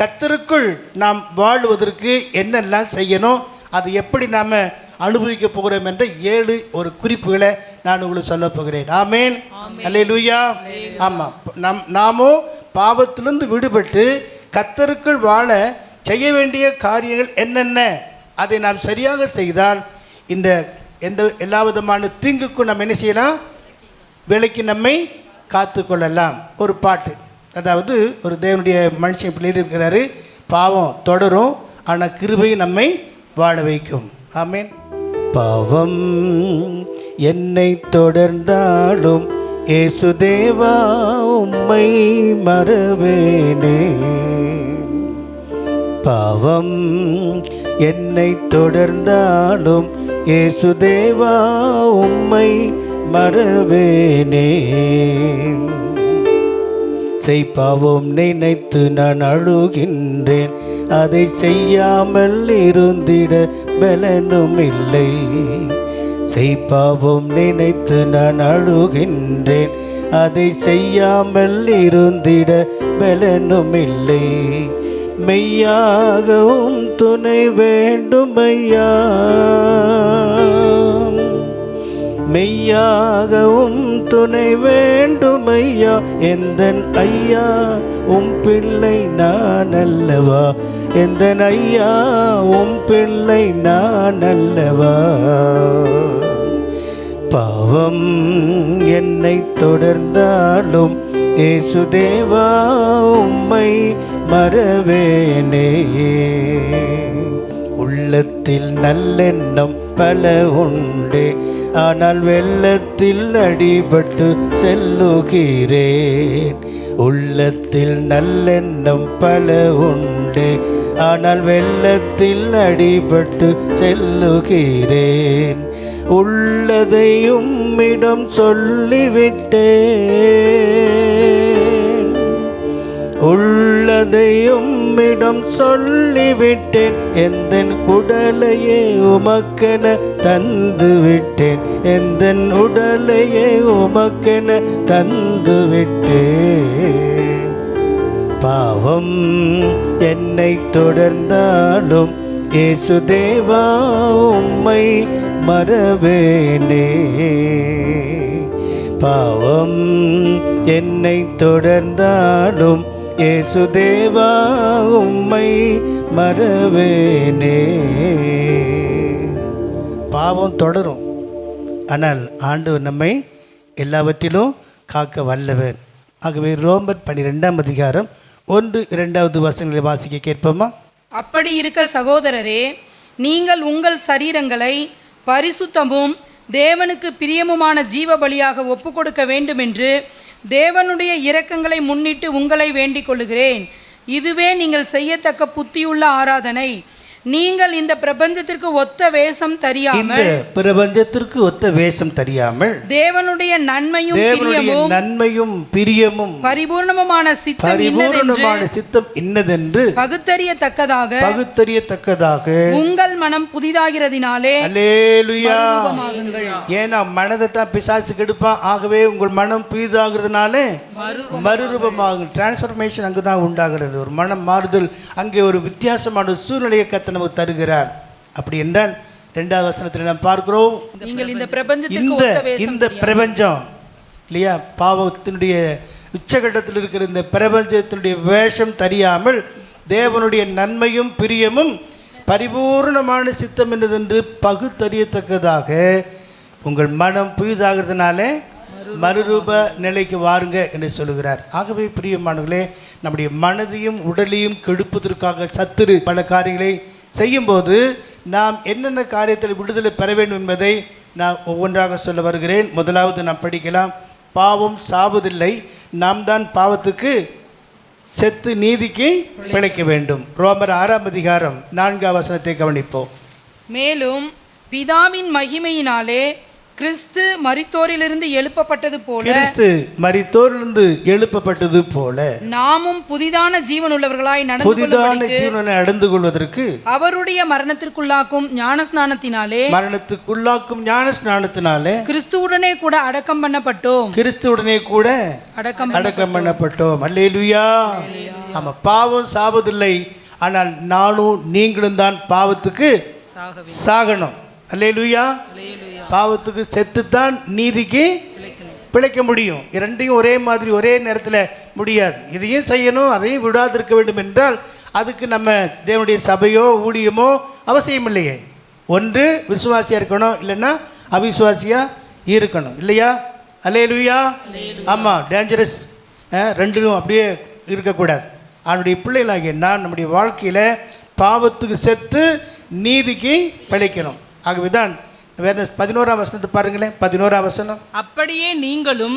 கர்த்தருக்குள் நாம் வாழ்வதற்கு என்னெல்லாம் செய்யணும், அது எப்படி நாம் அனுபவிக்க போகிறோம் என்ற 7 ஒரு குறிப்புகளை நான் உங்களுக்கு சொல்ல போகிறேன். ஆமென். அல்லேலூயா. ஆமாம், நாமோ பாவத்திலிருந்து விடுபட்டு கர்த்தருக்குள் வாழ செய்ய வேண்டிய காரியங்கள் என்னென்ன, அதை நாம் சரியாக செய்தால் இந்த எல்லா விதமான தீங்குக்கும் நம்ம என்ன செய்யலாம்? விலைக்கு நம்மை காத்து கொள்ளலாம். ஒரு பாட்டு, அதாவது ஒரு தேவனுடைய மனுஷன் இப்படி எழுதியிருக்கிறாரு, பாவம் தொடரும் ஆனால் கிருபை நம்மை வாழ வைக்கும். ஆமென். பாவம் என்னை தொடர்ந்தாலும் ஏசுதேவா உம்மை மறவேனே. பாவம் என்னை தொடர்ந்தாலும் ஏசுதேவா உம்மை மறவேனே. செய்பாவம் நினைத்து நான் அழுகின்றேன், அதை செய்யாமல் இருந்திட பலனும் இல்லை. செய்பாவம் நினைத்து நான் அழுகின்றேன், அதை செய்யாமல் இருந்திட பலனும் இல்லை. மெய்யாகவும் துணை வேண்டுமையா, மெய்யாகவும் துணை வேண்டுமையா. எந்தன் ஐயா உம் பிள்ளை நான் அல்லவா, எந்தன் ஐயா உம் பிள்ளை நான் அல்லவா. பாவம் என்னை தொடர்ந்தாலும் இயேசுதேவா உம்மை மறவேனே. உள்ளத்தில் நல்லெண்ணம் பல உண்டு, ஆனால் வெள்ளத்தில் அடிபட்டு செல்லுகிறேன். உள்ளத்தில் நல்லெண்ணம் பல உண்டு, ஆனால் வெள்ளத்தில் அடிபட்டு செல்லுகிறேன். உள்ளதை உம்மிடம் சொல்லிவிட்டேன், உள்ளதை உம்மிடம் சொல்லிவிட்டேன். எந்தன் உடலையே உமக்கென தந்து விட்டேன், எந்தன் உடலையே உமக்கென தந்து விட்டேன். பாவம் என்னை தொடர்ந்தாலும் இயேசுதேவா உம்மை மறவேனே. பாவம் என்னை தொடர்ந்தாலும் இயேசுதேவா உம்மை மறவேனே. பாவம் தொடரும், ஆனால் ஆண்டவர் நம்மை எல்லாவற்றிலும் காக்க வல்லவர். ஆகவே ரோமர் 12ஆம் அதிகாரம் 1-2 வசனங்களை வாசிக்க கேட்போமா? அப்படி இருக்க சகோதரரே, நீங்கள் உங்கள் சரீரங்களை பரிசுத்தமும் தேவனுக்கு பிரியமுமான ஜீவ பலியாக ஒப்புக்கொடுக்க வேண்டுமென்று தேவனுடைய இரக்கங்களை முன்னிட்டு உங்களை வேண்டிக் கொள்ளுகிறேன். இதுவே நீங்கள் செய்யத்தக்க புத்தியுள்ள ஆராதனை. நீங்கள் இந்த பிரபஞ்சத்திற்கு ஒத்த வேஷம் தெரியாமல், பிரபஞ்சத்திற்கு ஒத்த வேஷம் தெரியாமல் தேவனுடைய நன்மையும் பிரியமும் பரிபூர்ணமான சித்தம் இன்னதென்று பகுத்தறியத்தக்கதாக உங்கள் மனம் புதிதாகிறதினாலே. அல்லேலூயா. ஏன்னா மனதை தான் பிசாசு கெடுப்பான். ஆகவே உங்கள் மனம் புதிதாகிறதுனாலே மறுரூபமாகும். டிரான்ஸ்ஃபர்மேஷன் அங்குதான் உண்டாகிறது. ஒரு மனம் மாறுதல், அங்கே ஒரு வித்தியாசமான சூழ்நிலையை கத்த நமக்கு தருகிறார். அப்படி என்றால் 2வது வசனத்தில் நாம் பார்க்கிறோம், இந்த பிரபஞ்சம் இல்லையா, பாவத்தினுடைய உச்சகட்டத்தில் இருக்கிற இந்த பிரபஞ்சத்தினுடைய வேஷம் தெரியாமல் தேவனுடைய நன்மையும் பிரியமும் பரிபூர்ணமான சித்தம் என்னதென்று பகுத்தறியத்தக்கதாக உங்கள் மனம் புதிதாகிறதுனால மறுரூப நிலைக்கு வாருங்க என்று சொல்லுகிறார். ஆகவே பிரியமானவர்களே, நம்முடைய மனதையும் உடலையும் கெடுப்பதற்காக சத்துரு பல காரியங்களை செய்யும்போது நாம் என்னென்ன காரியத்தில் விடுதலை பெற வேண்டும் என்பதை நான் ஒவ்வொன்றாக சொல்ல வருகிறேன். முதலாவது நாம் படிக்கலாம். பாவம் சாவதில்லை, நாம் தான் பாவத்துக்கு செத்து நீதிக்கு பிழைக்க வேண்டும். ரோமர் 6ஆம் அதிகாரம் 4ஆம் வசனத்தை கவனிப்போம். மேலும் பிதாவின் மகிமையினாலே கிறிஸ்து மரித்தோரிலிருந்து எழுப்பப்பட்டது போல நாமும் புதிதான ஜீவனுள்ளவர்களாய் நடந்து கொள்வதற்கு அவருடைய மரணத்திற்குள்ளாக்கும் ஞானஸ்நானத்தினாலே கிறிஸ்துவுடனே கூட அடக்கம் பண்ணப்பட்டோம். அல்லேலூயா. ஆமா, பாவம் சாவதில்லை, ஆனால் நானும் நீங்களும் தான் பாவத்துக்கு சாகணும். அல்லேலூயா. பாவத்துக்கு செத்துத்தான் நீதிக்கு பிழைக்க முடியும். இரண்டையும் ஒரே மாதிரி ஒரே நேரத்தில் முடியாது. இதையும் செய்யணும், அதையும் விடாதிருக்க வேண்டும் என்றால் அதுக்கு நம்ம தேவனுடைய சபையோ ஊழியமோ அவசியம் இல்லையே. ஒன்று விசுவாசியாக இருக்கணும், இல்லைன்னா அவிசுவாசியாக இருக்கணும், இல்லையா? அல்லேலூயா. ஆமாம், டேஞ்சரஸ். ரெண்டும் அப்படியே இருக்கக்கூடாது. அவனுடைய பிள்ளைகளாகிய நான் நம்முடைய வாழ்க்கையில் பாவத்துக்கு செத்து நீதிக்கு பிழைக்கணும். ஆகவேதான் வேத 11ஆம் வசனத்தை பாருங்களேன். 11ஆம் வசனம், அப்படியே நீங்களும்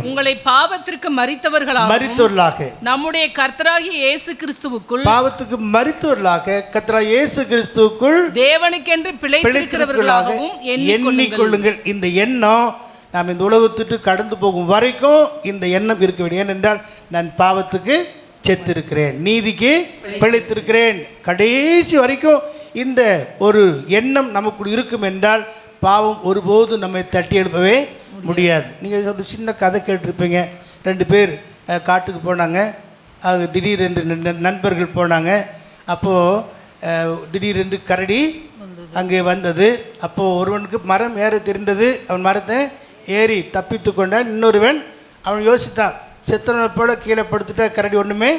உங்களை பாவத்திற்கு மரித்தவர்களாக நம்முடைய கர்த்தராகிய இயேசு கிறிஸ்துவுக்குள் பாவத்துக்கு மரித்தவர்களாக கர்த்தராகிய இயேசு கிறிஸ்துவுக்குள் தேவனுக்கென்று பிழைத்திருக்கிறவர்களாகவும் எண்ணிக்கொள்ளுங்கள். இந்த எண்ணம் நாம் இந்த உலகத்துக்கு கடந்து போகும் வரைக்கும் இந்த எண்ணம் இருக்க வேண்டும். ஏனென்றால் நான் பாவத்துக்கு செத்திருக்கிறேன், நீதிக்கு பிழைத்திருக்கிறேன். கடைசி வரைக்கும் இந்த ஒரு எண்ணம் நமக்குள் இருக்கும் என்றால் பாவம் ஒருபோது நம்மை தட்டி எழுப்பவே முடியாது. நீங்கள் ஒரு சின்ன கதை கேட்டிருப்பீங்க. 2 பேர் காட்டுக்கு போனாங்க. அது திடீரென்று நண்பர்கள் போனாங்க. அப்போது திடீரென்று கரடி அங்கே வந்தது. அப்போது ஒருவனுக்கு மரம் ஏற தெரிந்தது. அவன் மரத்தை ஏறி தப்பித்து கொண்டான். இன்னொருவன் அவன் யோசித்தான், செத்தவனை போல கீழே படுத்துட்டா கரடி ஒன்றுமே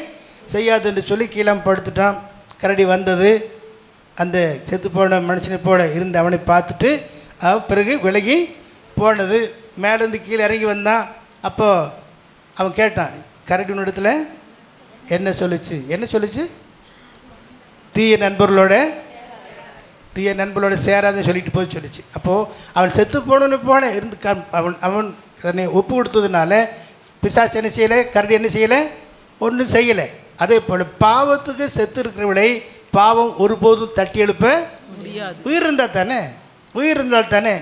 செய்யாது என்று சொல்லி கீழே படுத்துட்டான். கரடி வந்தது. அந்த செத்து போன மனுஷனை போல இருந்த அவனை பார்த்துட்டு பிறகு விலகி போனது. மேலேருந்து கீழே இறங்கி வந்தான். அப்போது அவன் கேட்டான், கரடி இடத்துல என்ன சொல்லிச்சு? தீய நண்பர்களோட சேராதுன்னு சொல்லிட்டு போய் சொல்லிச்சு. அப்போது அவன் செத்து போனோன்னு இருந்து அவன் தன்னை ஒப்பு கொடுத்ததுனால பிசாசு என்ன செய்யலை, கரடி என்ன செய்யலை, ஒன்றும் செய்யலை. அதே போல் பாவத்துக்கு செத்து இருக்கிறவளை பாவம் ஒருபோதும் தட்டி எழுப்ப முடியாது. உயிர் இருந்தால் தானே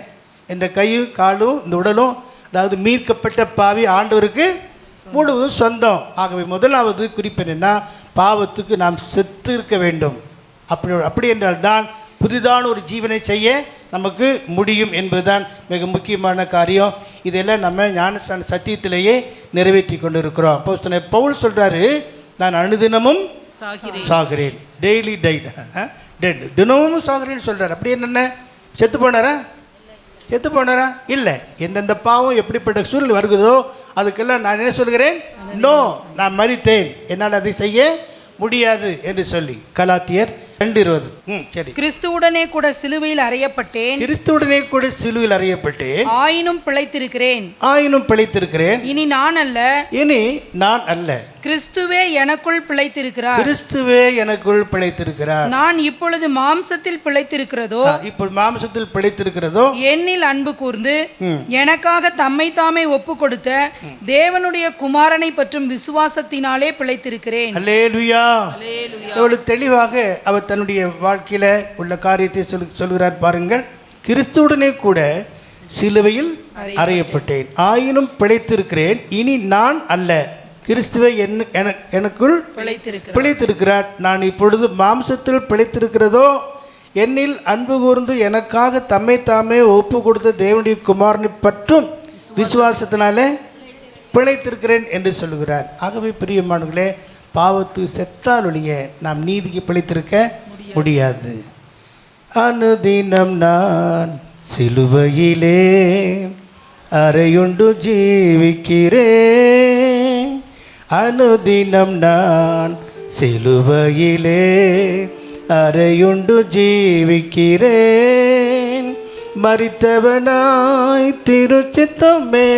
இந்த கையும் காலும் இந்த உடலும், அதாவது மீட்கப்பட்ட பாவி ஆண்டவருக்கு முழுவதும் சொந்தம். ஆகவே முதலாவது குறிப்பு என்னென்னா, பாவத்துக்கு நாம் செத்து இருக்க வேண்டும். அப்படி என்றால் தான் புதிதான ஒரு ஜீவனை செய்ய நமக்கு முடியும் என்பதுதான் மிக முக்கியமான காரியம். இதெல்லாம் நம்ம ஞானஸ்நான சத்தியத்திலேயே நிறைவேற்றி கொண்டு இருக்கிறோம். அப்போஸ்தலன் பவுல் சொல்கிறாரு, நான் அனுதினமும் சாகிறேன், டெய்லி டெட், தினமும் சாகிறேன்னு சொல்கிறார். அப்படி என்னென்ன செத்து போனாரா? இல்லை. எந்தெந்த பாவம் எப்படிப்பட்ட சூழ்நிலை வருகிறதோ அதுக்கெல்லாம் நான் என்ன சொல்கிறேன், நோ, நான் மரித்தேன், என்னால் அதை செய்ய முடியாது என்று சொல்லி. கலாத்தியர் 2:20. சரி. கிறிஸ்துவுடனே கூட சிலுவையில் அறையப்பட்டேன், ஆயினும் பிழைத்திருக்கிறேன். இனி நான் அல்ல, கிறிஸ்துவே எனக்குள் பிழைத்திருக்கிறார். நான் இப்பொழுது மாம்சத்தில் பிழைத்திருக்கிறதோ என்னில் அன்பு கூர்ந்து எனக்காக தம்மை தாமே ஒப்பு கொடுத்த தேவனுடைய குமாரனை பற்றும் விசுவாசத்தினாலே பிழைத்திருக்கிறேன். அல்லேலூயா. எவ்வளவு தெளிவாக அவர் தன்னுடைய வாழ்க்கையில உள்ள காரியத்தை சொல்கிறார் பாருங்கள். கிறிஸ்துவுடனே கூட சிலுவையில் அறையப்பட்டேன், ஆயினும் பிழைத்திருக்கிறேன். இனி நான் அல்ல, கிறிஸ்துவை எனக்குள் பிழைத்திருக்கிறார். நான் இப்பொழுது மாம்சத்தில் பிழைத்திருக்கிறதோ என்னில் அன்பு கூர்ந்து எனக்காக தம்மை தாமே ஒப்பு கொடுத்த தேவனுடைய குமாரனை பற்றும் விசுவாசத்தினாலே பிழைத்திருக்கிறேன் என்று சொல்லுகிறார். ஆகவே பிரியமானவர்களே, பாவத்து செத்தால் ஒழிய நாம் நீதிக்கு பிழைத்திருக்க முடியாது. அனுதினம் நான் சிலுவையிலே அறையுண்டு ஜீவிக்கிறேன், அனுதினம் நான் சிலுவையிலே அறையுண்டு ஜீவிக்கிறேன். மரித்தவனாய் திருச்சித்தமே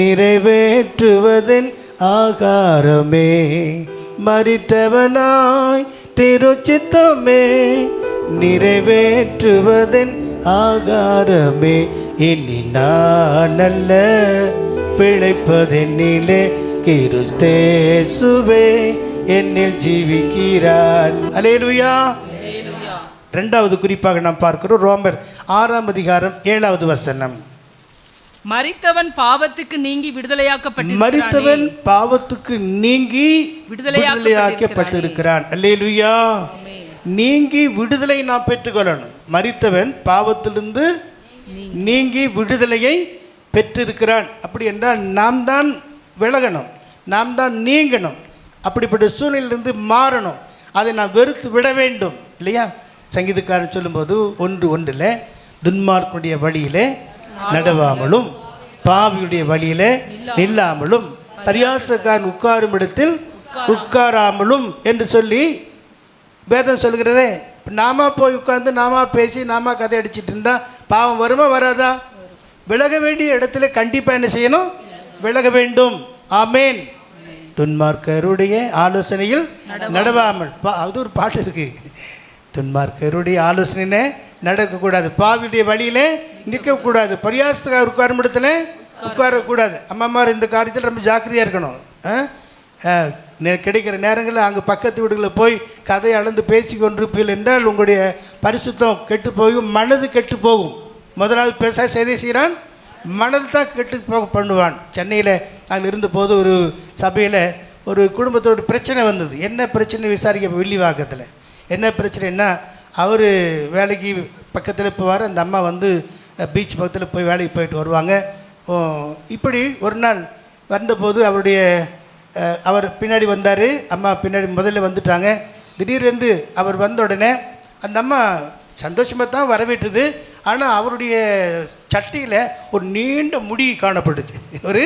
நிறைவேற்றுவதன் ஆகாரமே, மரித்தவனாய் திருச்சித்தமே நிறைவேற்றுவதன் ஆகாரமே. இனி நான் அல்ல, பிழைப்பதென்னிலே கிறிஸ்தேசுவே என்னில் ஜீவிக்கிறான். அல்லேலூயா. 2வது குறிப்பாக நாம் பார்க்கிறோம் ரோமர் 6:7. மரித்தவன் பாவத்துக்கு நீங்கி விடுதலையாக்கப்பட்டிருக்கிறான். அல்லேலூயா. நீங்கி விடுதலை நாம் பெற்றுக்கொள்ளணும். மரித்தவன் பாவத்திலிருந்து நீங்கி விடுதலையை பெற்றிருக்கிறான். அப்படி என்றால் நாம் தான் விலகணும், நாம் தான் நீங்கணும், அப்படிப்பட்ட சூழ்நிலையிலிருந்து மாறணும். அதை நாம் வெறுத்து விட வேண்டும் இல்லையா? சங்கீதக்காரன் சொல்லும்போது 1:1 துன்மார்க்குடைய வழியிலே நடவாமலும் பாவியுடைய வழியிலே நில்லாமலும் பரியாசக்காரன் உட்காரும் இடத்தில் உட்காராமலும் என்று சொல்லி வேதம் சொல்கிறதே. நாம போய் உட்கார்ந்து நாம பேசி நாம கதை அடிச்சிட்டு இருந்தா பாவம் வருமா வராதா? விலக வேண்டிய இடத்துல கண்டிப்பாக என்ன செய்யணும்? விலக வேண்டும். ஆமேன். துன்மார்க்கருடைய ஆலோசனையில் நடவாமல், அது ஒரு பாட்டு இருக்கு, துன்மார்க்கருடைய ஆலோசனை நடக்கக்கூடாது, பாவியுடைய வழியிலே நிற்கக்கூடாது, பரியாசக்கார உட்காரும் இடத்துல உட்காரக்கூடாது. அம்மாமார் இந்த காரியத்தில் ரொம்ப ஜாக்கிரதையாக இருக்கணும். கிடைக்கிற நேரங்களில் அங்கே பக்கத்து வீடுகளில் போய் கதையை அளந்து பேசி கொண்டிருப்பீர்கள் என்றால் உங்களுடைய பரிசுத்தம் கெட்டு போகும், மனது கெட்டு போகும். முதலாவது பேச செய்தே செய்கிறான், மனது தான் கெட்டு போக பண்ணுவான். சென்னையில் அங்கே இருந்தபோது ஒரு சபையில் ஒரு குடும்பத்தோட பிரச்சனை வந்தது. என்ன பிரச்சனை விசாரிக்க வெள்ளிவாக்கத்தில் என்ன பிரச்சனைன்னா, அவர் வேலைக்கு பக்கத்தில் போவார், அந்த அம்மா வந்து பீச் பக்கத்தில் போய் வேலைக்கு போயிட்டு வருவாங்க. இப்படி ஒரு நாள் வந்தபோது அவர் பின்னாடி வந்தார், அம்மா பின்னாடி முதல்ல வந்துட்டாங்க. திடீரென்று அவர் வந்த உடனே அந்த அம்மா சந்தோஷமாக தான் வரவேற்றுது. ஆனால் அவருடைய சட்டையில் ஒரு நீண்ட முடி காணப்பட்டுச்சு. ஒரு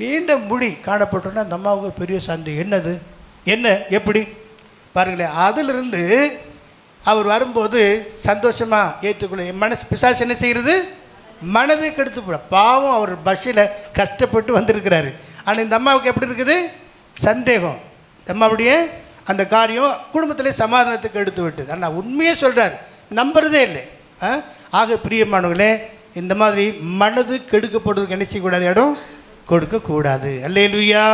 நீண்ட முடி காணப்பட்டோன்னா அந்த அம்மாவுக்கு பெரிய சந்தேகம், என்னது என்ன எப்படி பாருங்களேன். அதிலிருந்து அவர் வரும்போது சந்தோஷமாக ஏற்றுக்கொள்ள மனசு பிசாசு என்ன செய்கிறது, மனதை கெடுத்து போட. பாவம், அவர் பஸ்ஸில் கஷ்டப்பட்டு வந்திருக்கிறாரு. ஆனால் இந்த அம்மாவுக்கு எப்படி இருக்குது, சந்தேகம். இந்த அம்மாவுடைய அந்த காரியம் குடும்பத்திலே சமாதானத்துக்கு எடுத்து விட்டுது. ஆனால் உண்மையே சொல்கிறார், நம்புறதே இல்லை. ஆக பிரியமானவர்களே, இந்த மாதிரி மனது கெடுக்கப்படுறதுக்கு என்ன செய்யக்கூடாது, இடம் கொடுக்கக்கூடாது. அல்லேலூயா.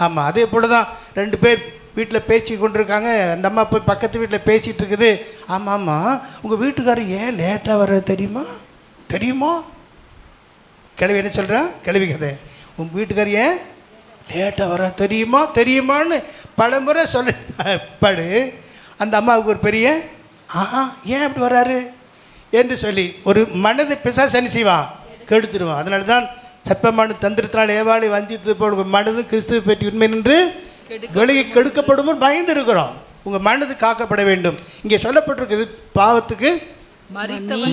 ஆமாம், அதே போல் தான் 2 பேர் வீட்டில் பேசி கொண்டிருக்காங்க. அந்த அம்மா போய் பக்கத்து வீட்டில் பேசிகிட்டு இருக்குது. ஆமாம்மா, உங்கள் வீட்டுக்காரர் ஏன் லேட்டாக வர தெரியுமா? கிழவி என்ன சொல்கிறான், கிழவி கதை, உங்கள் வீட்டுக்காரர் ஏன் லேட்டாக வர தெரியுமான்னு பலமுறை சொல்லப்படு. அந்த அம்மாவுக்கு ஒரு பெரிய ஏன் அப்படி வர்றாரு என்று சொல்லி ஒரு மனதை பிசாசு என்ன செய்வான், கெடுத்துடுவான். அதனால தான் சற்பமான தந்திரத்தினால் ஏவாளை வஞ்சித்தது போல் உங்கள் மனது கிறிஸ்துவை பற்றி உண்மை நின்று விலகி கெடுக்கப்படும் பயந்து இருக்கிறோம். உங்கள் மனது காக்கப்பட வேண்டும். இங்கே சொல்லப்பட்டிருக்குது, பாவத்துக்கு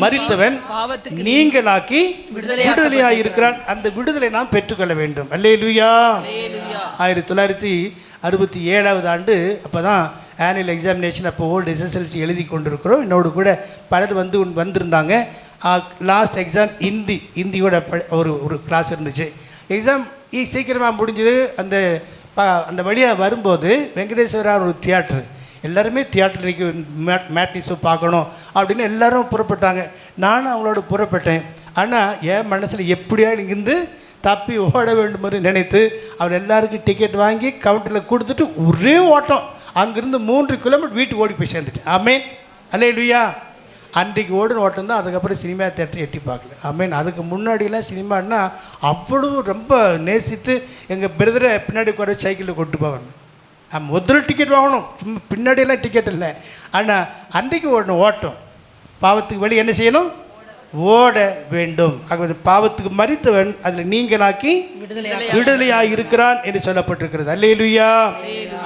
மரித்தவன் நீங்களாக்கி விடுதலையாக இருக்கிறான். அந்த விடுதலை நாம் பெற்றுக்கொள்ள வேண்டும். அல்லேலூயா. 1967 ஆண்டு அப்போ தான் ஆனுவல் எக்ஸாமினேஷன், அப்போ ஓல்டு எஸ்எஸ்எல்சி எழுதி கொண்டிருக்கிறோம். என்னோடு கூட பலர் வந்திருந்தாங்க. லாஸ்ட் எக்ஸாம் ஹிந்தியோட ஒரு கிளாஸ் இருந்துச்சு. எக்ஸாம் சீக்கிரமாக முடிஞ்சது. அந்த வழியாக வரும்போது வெங்கடேஸ்வரா ஒரு தியேட்ரு, எல்லாருமே தியேட்டர் இன்றைக்கி மேட்னி ஷோ பார்க்கணும் அப்படின்னு எல்லோரும் புறப்பட்டாங்க. நானும் அவங்களோட புறப்பட்டேன். ஆனால் என் மனசில் எப்படியா இங்கிருந்து தப்பி ஓட வேண்டும் என்று நினைத்து அவர் எல்லாருக்கும் டிக்கெட் வாங்கி கவுண்டரில் கொடுத்துட்டு ஒரே ஓட்டம் அங்கேருந்து 3 கிலோமீட்டர் வீட்டுக்கு ஓடி போய் சேர்ந்துட்டேன். ஆமேன், அல்லேலூயா. அன்றைக்கு ஓடுன ஓட்டம் தான். அதுக்கப்புறம் சினிமா தேட்டர் எட்டி பார்க்கல. ஆமேன். அதுக்கு முன்னாடியெல்லாம் சினிமான்னா அவ்வளவு ரொம்ப நேசித்து எங்கள் பிரதரை பின்னாடி குறை சைக்கிளில் கொண்டு போவாங்க. முதல்ல டிக்கெட் வாங்கணும், சும்மா பின்னாடியெல்லாம் டிக்கெட் இல்லை. ஆனால் அன்றைக்கு ஓடணும் ஓட்டம். பாவத்துக்கு வழி என்ன செய்யணும், ஓட வேண்டும். ஆகவே பாவத்துக்கு மரித்தவன் அதில் நீங்களாக்கி விடுதலையாக இருக்கிறான் என்று சொல்லப்பட்டிருக்கிறது. அல்லேலூயா.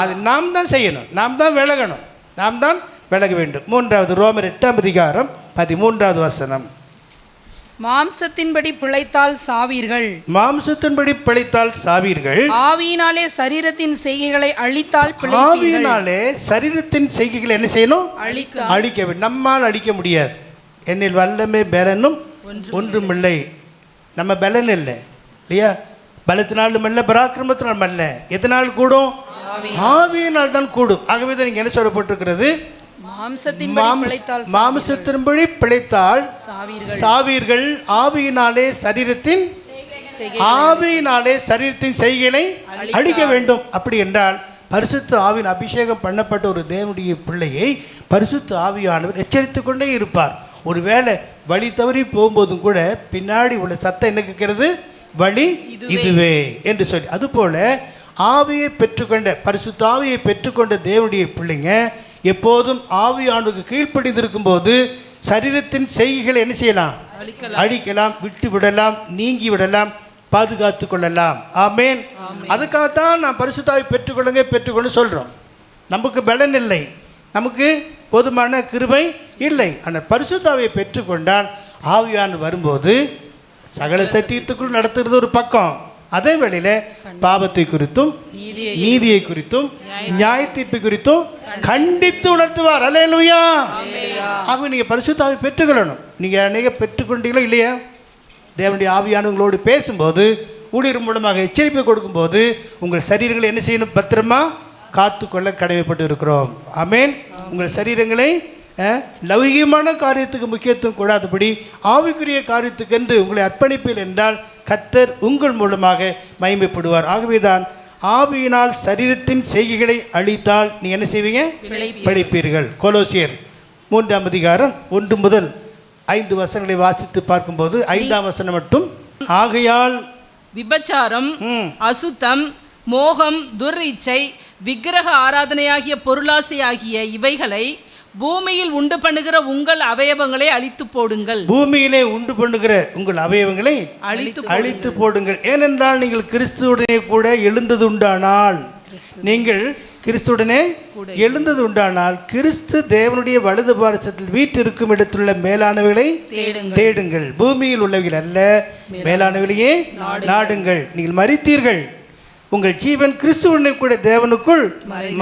அது நாம் தான் செய்யணும், நாம் தான் விலகணும், நாம் தான் விலக வேண்டும். 3வது ரோமர் 8ஆம் அதிகாரம் 13வது வசனம். மாம்சத்தின்படி பிழைத்தால் சாவீர்கள், மாம்சத்தின்படி பிழைத்தால் சாவீர்கள், ஆவியினாலே சரீரத்தின் செய்கைகளை அழித்தால் ஆவியினாலே சரீரத்தின் செய்கைகளை என்ன செய்யணும், அழிக்க வேண்டும். நம்மால் அழிக்க முடியாது. என்னில் வல்லமே பலனும் ஒன்றுமில்லை. நம்ம பலன் இல்லை இல்லையா, பலத்தினாலும் அல்ல பராக்கிரமத்தினாலும் அல்ல. எதனால் கூடும், ஆவியினால் தான் கூடும். ஆகவே தான் இங்கே என்ன சொல்லப்பட்டிருக்கிறது, மாம்சத்தின்படி பிழைத்தால் சாவீர்கள், ஆவியினாலே சரீரத்தின் செய்கைகளை அழிக்க வேண்டும். அப்படி என்றால் பரிசுத்த ஆவியின் அபிஷேகம் பண்ணப்பட்ட ஒரு தேவனுடைய பிள்ளையை பரிசுத்த ஆவியானவர் எச்சரித்து கொண்டே இருப்பார். ஒருவேளை வழி தவறி போகும்போதும் கூட பின்னாடி உள்ள சத்தம் என்ன கேட்கிறது, வழி இதுவே என்று சொல்லி. அதுபோல ஆவியை பெற்றுக்கொண்ட பரிசுத்த ஆவியை பெற்றுக்கொண்ட தேவனுடைய பிள்ளைங்க எப்போதும் ஆவியானவருக்கு கீழ்ப்படிந்திருக்கும் போது சரீரத்தின் செய்கைகளை என்ன செய்யலாம், அழிக்கலாம், விட்டு விடலாம், நீங்கி விடலாம், பாதுகாத்து கொள்ளலாம். ஆமேன். அதுக்காகத்தான் நான் பரிசுத்தாவை பெற்றுக்கொண்டு சொல்கிறோம். நமக்கு பலன் இல்லை, நமக்கு போதுமான கிருபை இல்லை. ஆனால் பரிசுத்தாவை பெற்றுக்கொண்டால் ஆவியானவர் வரும்போது சகல சத்தியத்துக்குள் நடத்துகிறது ஒரு பக்கம், அதே வேளையில் பாவத்தை குறித்தும் நீதியை குறித்தும் நியாய தீர்ப்பு குறித்தும் கண்டித்து உணர்த்துவார். அல்லேலூயா. ஆகவே நீங்கள் பரிசுத்தாவை பெற்றுக்கொள்ளணும். நீங்கள் அநேக பெற்றுக்கொண்டீங்களோ இல்லையா, தேவனுடைய ஆவியானவங்களோடு பேசும்போது ஊழியர் மூலமாக எச்சரிப்பை கொடுக்கும்போது உங்கள் சரீரங்களை என்ன செய்யணும், பத்திரமா காத்துக்கொள்ள கடமைப்பட்டு இருக்கிறோம். ஆமேன். உங்கள் சரீரங்களை லௌகிகமான காரியத்துக்கு முக்கியத்துவம் கூடாதபடி ஆவிக்குரிய காரியத்துக்கு என்று உங்களை அர்ப்பணிப்பீர்கள் என்றால் கர்த்தர் உங்கள் மூலமாக மகிமைப்படுவார். ஆகவேதான் ஆவியினால் சரீரத்தின் செய்கைகளை அழித்தால் நீ என்ன செய்வீங்க, பிழைப்பீர்கள். கொலோசியர் 3ஆம் அதிகாரம் 1 முதல் 5 வசனங்களை வாசித்து பார்க்கும்போது 5ஆம் வசனம் மட்டும், ஆகையால் விபச்சாரம், அசுத்தம், மோகம், துர்இச்சை, விக்கிரக ஆராதனையாகிய பொருளாசை ஆகிய இவைகளை பூமியில் உண்டு பண்ணுகிற உங்கள் அவயவங்களை அழித்து போடுங்கள். பூமியிலே உண்டு பண்ணுகிற உங்கள் அவயவங்களை அழித்து போடுங்கள். ஏனென்றால் நீங்கள் கிறிஸ்துவுடனே கூட எழுந்தது உண்டானால், நீங்கள் கிறிஸ்துவுடனே எழுந்தது உண்டானால், கிறிஸ்து தேவனுடைய வலது பாரசத்தில் வீட்டிற்கும் இடத்துள்ள மேலானவைகளை தேடுங்கள். பூமியில் உள்ளவைகள் அல்ல, மேலானவைகளையே நாடுங்கள். நீங்கள் மரித்தீர்கள், உங்கள் ஜீவன் கிறிஸ்துவனை கூட தேவனுக்குள்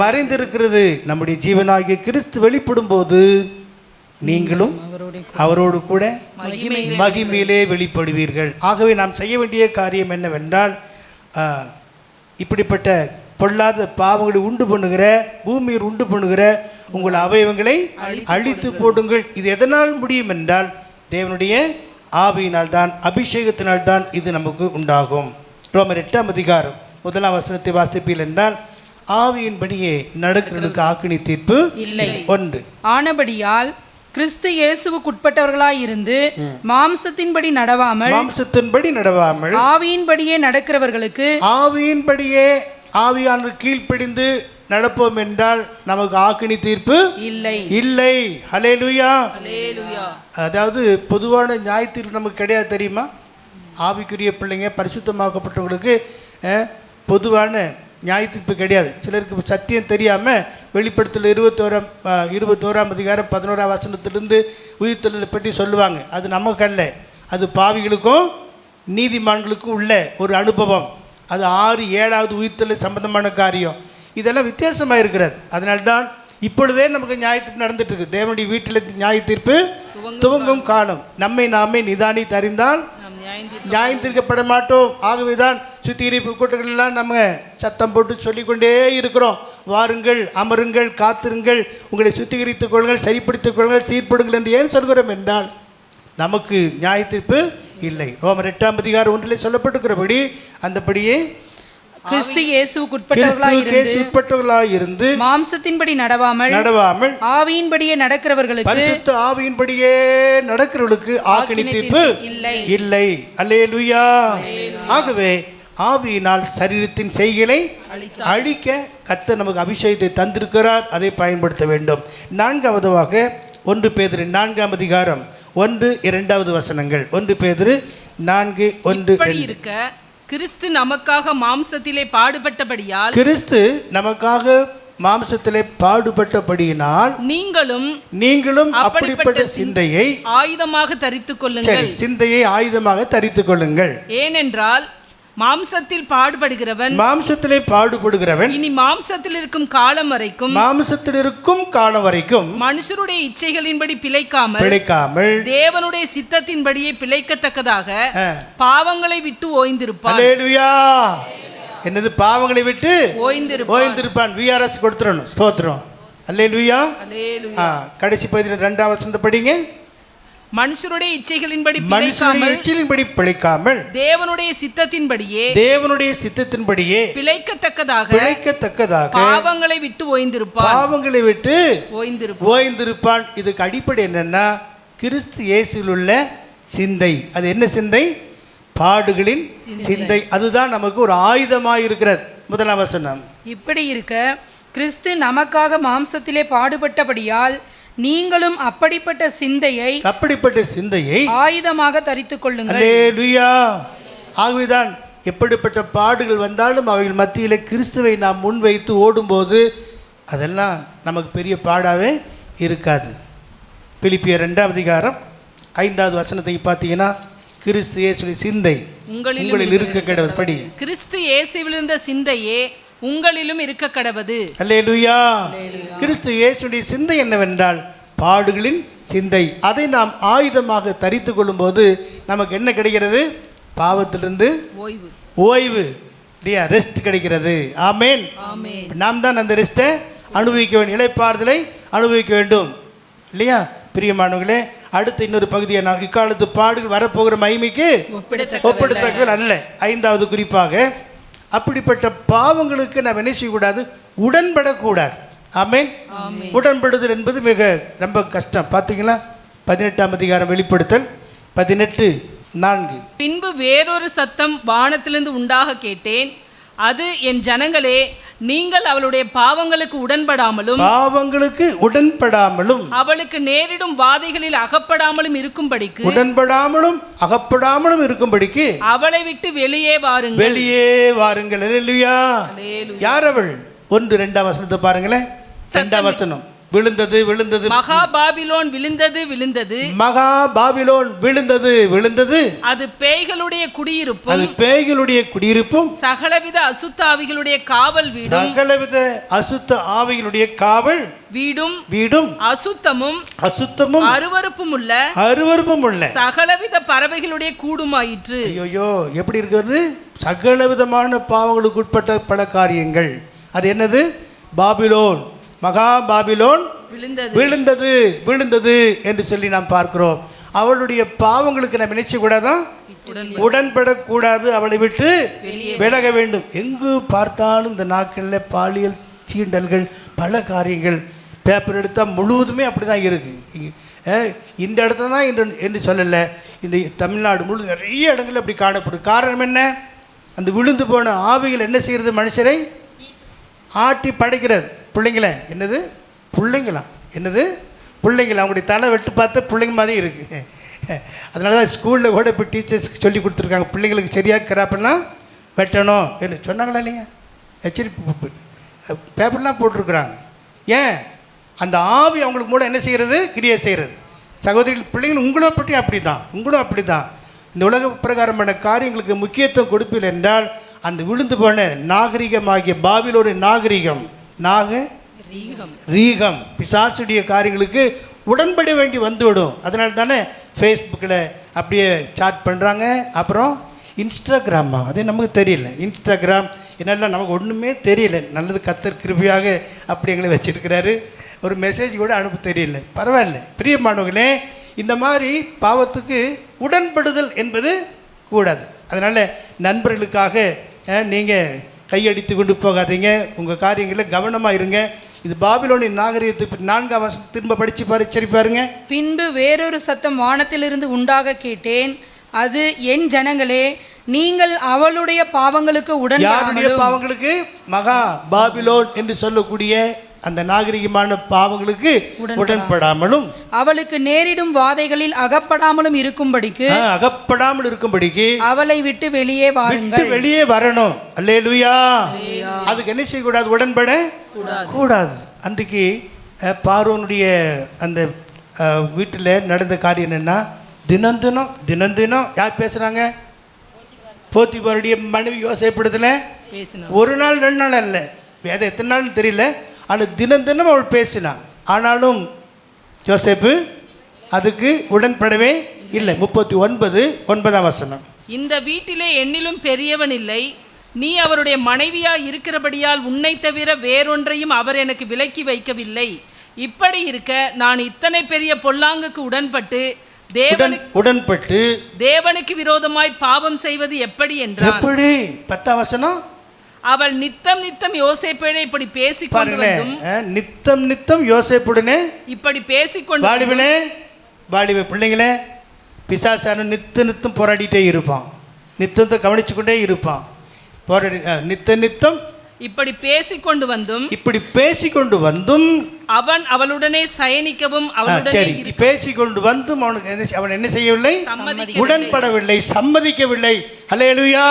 மறைந்திருக்கிறது. நம்முடைய ஜீவனாகிய கிறிஸ்து வெளிப்படும் போது நீங்களும் அவரோடு கூட மகிமையிலே வெளிப்படுவீர்கள். ஆகவே நாம் செய்ய வேண்டிய காரியம் என்னவென்றால், இப்படிப்பட்ட பொல்லாத பாவங்களை உண்டு பண்ணுகிற, பூமியில் உண்டு பண்ணுகிற உங்கள் அவயவங்களை அழித்து போடுங்கள். இது எதனால் முடியும் என்றால், தேவனுடைய ஆவியினால் தான், அபிஷேகத்தினால் தான் இது நமக்கு உண்டாகும். ரோமர் 8ஆம் அதிகாரம் 1ஆம் வசனத்தை வாசிப்பீர்கள் என்றால், ஆவியின்படியே நடக்கிறதுக்கு ஆக்கினி தீர்ப்பு இல்லை. 1 ஆனபடியால் கிறிஸ்து இயேசுவுக்குட்பட்டவர்களாயிருந்து மாம்சத்தின்படி நடவாமல் ஆவியின்படியே நடக்கிறவர்களுக்கு, ஆவியின்படியே ஆவியானவர் கீழ்ப்படிந்து நடப்போம் என்றால் நமக்கு ஆக்கினி தீர்ப்பு இல்லை. ஹல்லேலூயா. அதாவது பொதுவான நியாய தீர்ப்பு நமக்கு கிடையாது, தெரியுமா? ஆவிக்குரிய பிள்ளைங்க பரிசுத்தமாக்கப்பட்டவங்களுக்கு பொதுவான நியாய தீர்ப்பு கிடையாது. சிலருக்கு சத்தியம் தெரியாமல் வெளிப்படுத்தல் 21ஆம் அதிகாரம் 11ஆம் வசனத்திலிருந்து உயிர்த்தெழுதலை பற்றி சொல்லுவாங்க. அது நமக்கு அல்ல, அது பாவிகளுக்கும் நீதிமான்களுக்கும் உள்ள ஒரு அனுபவம். அது 6-7வது உயிர்த்தெழுதல் சம்பந்தமான காரியம். இதெல்லாம் வித்தியாசமாக இருக்கிறது. அதனால்தான் இப்பொழுதே நமக்கு நியாய தீர்ப்பு நடந்துட்டு இருக்கு. தேவனுடைய வீட்டில் நியாய தீர்ப்பு துவங்கும் காலம். நம்மை நாமே நிதானித்து அறிந்தால் நியாயம் தீர்க்கப்பட மாட்டோம். ஆகவேதான் சுத்திகரிப்பு கூட்டங்களெல்லாம் நம்ம சத்தம் போட்டு சொல்லிக்கொண்டே இருக்கிறோம். வாருங்கள், அமருங்கள், காத்திருங்கள், உங்களை சுத்திகரித்துக் கொள்ளுங்கள், சரிப்படுத்திக் கொள்ளுங்கள், சீர்படுங்கள் என்று ஏன் சொல்கிறோம் என்றால், நமக்கு நியாய தீர்ப்பு இல்லை. ரோமர் 8ஆம் அதிகாரம் 1 சொல்லப்பட்டிருக்கிறபடி அந்தபடியே கிறிஸ்து இயேசுவுக்குட்பட்டவர்களாயிருந்து மாம்சத்தின்படி நடவாமல் ஆவியின்படியே நடக்கிறவர்களுக்கு, பரிசுத்த ஆவியின்படியே நடக்கிறவர்களுக்கு ஆக்கினி தீர்ப்பு இல்லை. அல்லேலூயா. ஆகவே ஆவியினால் சரீரத்தின் செய்கைகளை அழிக்க கர்த்தர் நமக்கு அபிஷேகத்தை தந்திருக்கிறார். அதை பயன்படுத்த வேண்டும். 4வதாக 1 பேதுரு 4ஆம் அதிகாரம் 1-2 வசனங்கள். 1 பேதுரு 4:1 இருக்க, கிறிஸ்து நமக்காக மாம்சத்திலே பாடுபட்டபடியால், கிறிஸ்து நமக்காக மாம்சத்திலே பாடுபட்டபடியினால் நீங்களும் அப்படிப்பட்ட சிந்தையை ஆயுதமாக தரித்துக் கொள்ளுங்கள். சிந்தையை ஆயுதமாக தரித்துக் கொள்ளுங்கள். ஏனென்றால் மாம்சத்திலே பாடுபடுகிறவன் இனி மாம்சத்தில் இருக்கும் காலம் வரைக்கும் மனுஷருடைய இச்சைகளின்படி பிழைக்காமல் தேவனுடைய சித்தத்தின்படியே பிழைக்கத்தக்கதாக பாவங்களை விட்டு ஓய்ந்திருப்பான். அல்லேலூயா. என்னது? பாவங்களை விட்டு ஓய்ந்திருப்பான். விஆர்எஸ் கொடுத்துறணும். ஸ்தோத்திரம். அல்லேலூயா. கடைசி பகுதியில் 2ஆம் வசனத்தை படிங்க. மனுஷருடைய இச்சைகளின்படி பிழைக்காமல் தேவனுடைய சித்தத்தின்படியே பிழைக்கத்தக்கதாக பாவங்களை விட்டு ஓய்ந்திருப்பான். இதுக்கு அடிப்படை என்னன்னா, கிறிஸ்து இயேசுவில் உள்ள சிந்தை. அது என்ன சிந்தை? பாடுகளின் சிந்தை. அதுதான் நமக்கு ஒரு ஆயுதமாக இருக்கிறது. 1ஆம் வசனம். இப்படி இருக்க, கிறிஸ்து நமக்காக மாம்சத்திலே பாடுபட்டபடியால் நீங்களும் அப்படிப்பட்ட சிந்தையை ஆயுதமாக தரித்துக் கொள்ளுங்கள். அல்லேலூயா. ஆகவேதான் எப்படிப்பட்ட பாடுகள் வந்தாலும் அவைகள் மத்தியில் கிறிஸ்துவை நாம் முன்வைத்து ஓடும்போது அதெல்லாம் நமக்கு பெரிய பாடாவே இருக்காது. பிலிப்பியர் 2ஆம் அதிகாரம் 5வது வசனத்தை பார்த்தீங்கன்னா, கிறிஸ்து இயேசுவின் சிந்தை உங்களில் இருக்க கடவுள். படி. கிறிஸ்து இயேசுவில் இருந்த சிந்தையே உங்களிலும் இருக்க கடவது. அல்லேலூயா. கிறிஸ்து இயேசுடைய சிந்தை என்னவென்றால் பாடுகளின் சிந்தை. அதை நாம் ஆயுதமாக தரித்து கொள்ளும் போது நமக்கு என்ன கிடைக்கிறது? பாவத்திலிருந்து ஓய்வு, இல்லையா? ரெஸ்ட் கிடைக்கிறது. ஆமேன். நாம் தான் அந்த ரெஸ்ட்டை அனுபவிக்க வேண்டும், இளைப்பாறுதலை அனுபவிக்க வேண்டும், இல்லையா? பிரியமானவர்களே, அடுத்த இன்னொரு பகுதியை நான் இக்காலத்து பாடுகள் வரப்போகிற மகிமைக்கு ஒப்பிடத்தக்கவர்கள் அல்ல. 5வது குறிப்பாக, அப்படிப்பட்ட பாவங்களுக்கு நாம் என்ன செய்யக்கூடாது? உடன்படக்கூடாது. ஆமேன். உடன்படுதல் என்பது ரொம்ப கஷ்டம். பார்த்தீங்களா? 18ஆம் அதிகாரம் வெளிப்படுத்தல் 18:4. பின்பு வேறொரு சத்தம் வானத்திலிருந்து உண்டாக கேட்டேன். அது என் ஜனங்களே, நீங்கள் அவளுடைய பாவங்களுக்கு உடன்படாமலும் அவளுக்கு நேரிடும் வாதைகளில் அகப்படாமலும் இருக்கும்படிக்கு அவளை விட்டு வெளியே வாருங்கள். அல்லேலூயா. யார் அவள்? 1-2 வசனத்தை பாருங்களேன். 2 வசனம். விழுந்தது மகாபாபிலோன் விழுந்தது. அது பேய்களுடைய குடியிருப்பும் சகலவித அசுத்த ஆவிகளுடைய காவல் வீடும் அசுத்தமும் அருவருப்பும் உள்ள சகலவித பறவைகளுடைய கூடுமாயிற்று. ஐயோ, எப்படி இருக்கிறது? சகலவிதமான பாவங்களுக்கு உட்பட்ட பல காரியங்கள். அது என்னது? பாபிலோன், மகா பாபிலோன் விழுந்தது என்று சொல்லி நாம் பார்க்கிறோம். அவளுடைய பாவங்களுக்கு நாம் நினைச்ச கூடாதான், உடன்படக்கூடாது, அவளை விட்டு விலக வேண்டும். எங்கு பார்த்தாலும் இந்த நாட்களில் பாலியல் சீண்டல்கள், பல காரியங்கள். பேப்பர் எடுத்தால் முழுவதுமே அப்படி தான் இருக்குது. இந்த இடத்துல தான் என்று சொல்லலை, இந்த தமிழ்நாடு முழு நிறைய இடங்கள் அப்படி காணப்படும். காரணம் என்ன? அந்த விழுந்து போன ஆவிகள் என்ன செய்கிறது? மனுஷரை ஆட்டி படைக்கிறது. பிள்ளைங்களா? அவங்களுடைய தலை வெட்டு பார்த்தா பிள்ளைங்க மாதிரி இருக்குது. அதனால தான் ஸ்கூலில் கூட இப்போ டீச்சர்ஸ்க்கு சொல்லி கொடுத்துருக்காங்க, பிள்ளைங்களுக்கு சரியாக கிராப்பெல்லாம் வெட்டணும் என்று சொன்னாங்களா இல்லைங்க? எச்சரிப்பு பேப்பர்லாம் போட்டிருக்குறாங்க. ஏன்? அந்த ஆவி அவங்களுக்கு மூலம் என்ன செய்கிறது? கிரியை செய்கிறது. சகோதரிகள், பிள்ளைங்கள் உங்களும் அப்படி தான். இந்த உலக பிரகாரமான காரியங்களுக்கு முக்கியத்துவம் கொடுப்பில்லை என்றால் அந்த விழுந்து போன நாகரிகமாகிய பாபிலோனிய நாகரிகம், ரீகம், பிசாசுடைய காரியங்களுக்கு உடன்பட வேண்டி வந்துவிடும். அதனால தானே ஃபேஸ்புக்கில் அப்படியே சாட் பண்ணுறாங்க. அப்புறம் இன்ஸ்டாகிராமா, அதே நமக்கு தெரியல. இன்ஸ்டாகிராம் என்னெல்லாம் நமக்கு ஒன்றுமே தெரியல. நல்லது, கர்த்தர் கிருபையாக அப்படி எங்களை வச்சிருக்கிறாரு. ஒரு மெசேஜ் கூட அனுப்ப தெரியல. பரவாயில்ல. பிரியமானவர்களே, இந்த மாதிரி பாவத்துக்கு உடன்படுதல் என்பது கூடாது. அதனால் நண்பர்களுக்காக நீங்கள் கையடித்து கொண்டு போகாதீங்க. உங்கள் காரியங்களில் கவனமாக இருங்க. இது பாபிலோனின் நாகரிகத்துக்கு 4ஆம் வசனம் திரும்ப படித்து சரி பாருங்க. பின்பு வேறொரு சத்தம் வானத்திலிருந்து உண்டாக கேட்டேன். அது, என் ஜனங்களே, நீங்கள் அவளுடைய பாவங்களுக்கு பாவங்களுக்கு, மகா பாபிலோன் என்று சொல்லக்கூடிய அந்த நாகரிகமான பாவங்களுக்கு உடன்படாமலும் அவளுக்கு நேரிடும் வாதைகளில் அகப்படாமல் இருக்கும்படிக்கு அவளை விட்டு வெளியே வரணும். அல்லேலூயா. அதுக்கு என்ன செய்யக்கூடாது? உடன்பட கூடாது. அன்றைக்கு பார்வோனுடைய அந்த வீட்டில் நடந்த காரியம் என்னன்னா, தினம் யார் பேசுகிறாங்க? போத்திபாருடைய மனைவி யோசேப்பிடத்தில் ஒரு நாள் 2 நாள் அல்ல, வேதம் எத்தனை நாள்னு தெரியல, ஆனால் தினம் அவள் பேசினான். ஆனாலும் யோசேப்பு அதுக்கு உடன்படவே இல்லை. 39:9 வசனம். இந்த வீட்டிலே என்னிலும் பெரியவன் இல்லை, நீ அவருடைய மனைவியா இருக்கிறபடியால் உன்னை தவிர வேறொன்றையும் அவர் எனக்கு விலக்கி வைக்கவில்லை. இப்படி இருக்க நான் இத்தனை பெரிய பொல்லாங்குக்கு உடன்பட்டு தேவனுக்கு விரோதமாய் பாவம் செய்வது எப்படி என்றான். எப்படி? 10ஆம் வசனம். அவள் நித்தம் யோசேப்புடனே இப்படி பேசிக்கொண்டு நித்தம் யோசேப்புடனே இப்படி பேசிக்கொண்டு வாலிப பிள்ளைங்களே, பிசாசான நித்தம் போராடிட்டே இருப்பான். நித்தத்தை கவனிச்சு கொண்டே இருப்பான். நித்தம் இப்படி பேசிக்கொண்டு வந்தும் அவன் அவளுடனே சயனிக்கவும் பேசிக்கொண்டு வந்தும் அவன் என்ன செய்யவில்லை? உடன்படவில்லை, சம்மதிக்கவில்லை. அல்லேலூயா.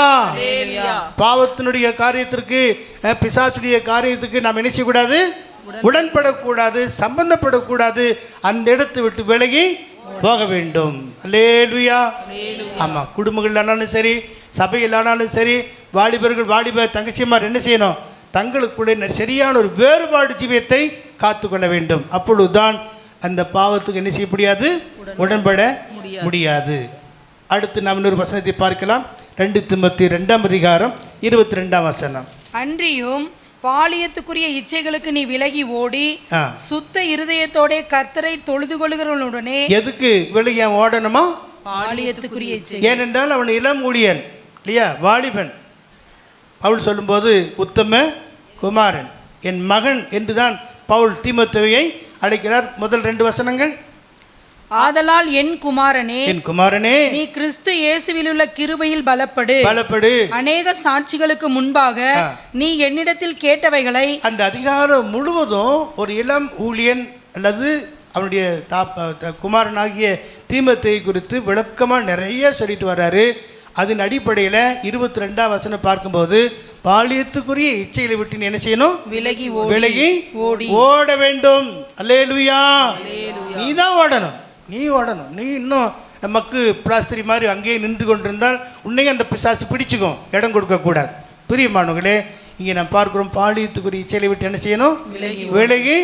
பாவத்தினுடைய காரியத்திற்கு, பிசாசுடைய காரியத்துக்கு நாம் என்ன செய்யக்கூடாது? உடன்படக்கூடாது, சம்பந்தப்படக்கூடாது. அந்த இடத்தை விட்டு விலகி போக வேண்டும். அல்லேலூயா. ஆமாம், குடும்பங்களானாலும் சரி, சபையிலானாலும் சரி, வாலிப தங்கச்சிமார் என்ன செய்யணும்? தங்களுக்குள்ளே சரியான ஒரு வேறுபாடு ஜீவியத்தை காத்துக்கொள்ள வேண்டும். அப்பொழுதுதான் அந்த பாவத்துக்கு என்ன செய்ய முடியாது? உடன்பட முடியாது. அடுத்து நாம் இன்னொரு வசனத்தை பார்க்கலாம். 2 தீமோத்தேயு 2ஆம் அதிகாரம் 22ஆம் வசனம். அன்றியும் பாலியத்துக்குரிய இச்சைகளுக்கு நீ விலகி ஓடி சுத்த இருதயத்தோட கர்த்தரை தொழுது கொள்கிறவனுடனே. எதுக்கு விலகி ஓடணுமா? பாலியத்துக்குரிய இச்சை. ஏனென்றால் அவன் இளம் ஊழியன் இல்லையா, வாலிபன். பவுல் சொல்லும்போது உத்தம குமாரன், என் மகன் என்றுதான் பவுல் தீமோத்தேயுவை அழைக்கிறார். முதல் 2 வசனங்கள். ஆதலால் என் குமாரனே, என் குமாரனே, நீ கிறிஸ்து இயேசுவிலுள்ள கிருபையில் பலப்படு. அநேக சாட்சிகளுக்கு முன்பாக நீ என்னிடத்தில் கேட்டவைகளை. அந்த அதிகாரம் முழுவதும் ஒரு இளம் ஊழியன் அல்லது அவனுடைய குமாரனாகிய தீமோத்தேயு குறித்து விளக்கமாக நிறைய சொல்லிட்டு வர்றாரு. அதன் அடிப்படையில் 22ஆம் வசனம் பார்க்கும்போது பாலியத்துக்குரிய இச்சைகளை விட்டு நீ என்ன செய்யணும்? விலகி ஓட வேண்டும். அல்லேலூயா. நீ தான் ஓடணும். நீ இன்னும் நமக்கு பிளாஸ்திரி மாதிரி அங்கேயே நின்று கொண்டிருந்தால் உன்னையும் அந்த பிசாசு பிடிச்சிக்கும், இடம் கொடுக்கக்கூடாது. பிரியமானவர்களே, இங்கே நாம் பார்க்கிறோம் பாலியத்துக்குரிய இச்சைகளை விட்டு என்ன செய்யணும்? விலகி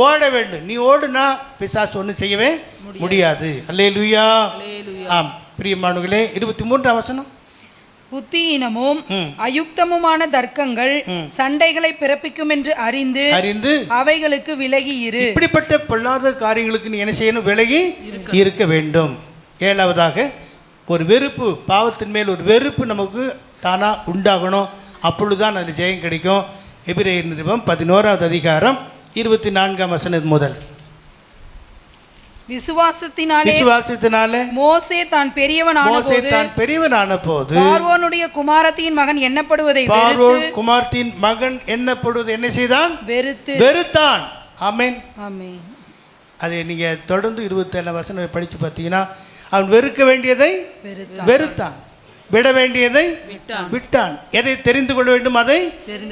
ஓட வேண்டும். நீ ஓடுனா பிசாசு ஒன்றும் செய்யவே முடியாது. அல்லேலூயா. ஆம் பிரியமானவர்களே, 23ஆம் வசனம். புத்தியினமும் அயுக்தமுமான தர்க்கங்கள் சண்டைகளை பிறப்பிக்கும் என்று அறிந்து அவைகளுக்கு விலகி இரு. இப்படிப்பட்ட பொல்லாத காரியங்களுக்கு நீ என்ன செய்யணும்? விலகி இருக்க வேண்டும். 7வதாக ஒரு வெறுப்பு, பாவத்தின் மேல் ஒரு வெறுப்பு நமக்கு தானா உண்டாகணும். அப்பொழுதுதான் அது ஜெயம் கிடைக்கும். எபிரேயர் நிருபம் 11வது அதிகாரம் 24ஆம் வசனம் முதல். விசுவாசத்தினாலே மோசே தான் பெரியவனான போது பார்வோனுடைய குமாரத்தின் மகன் எண்ணப்படுவதை என்ன செய்தான்? வெறுத்தான். ஆமென். அதை நீங்க தொடர்ந்து 27 வசனம் படிச்சு பார்த்தீங்கன்னா, அவன் வெறுக்க வேண்டியதை வெறுத்தான், விட வேண்டியதை விட்டான், எதை தெரிந்து கொள்ள வேண்டும் அதை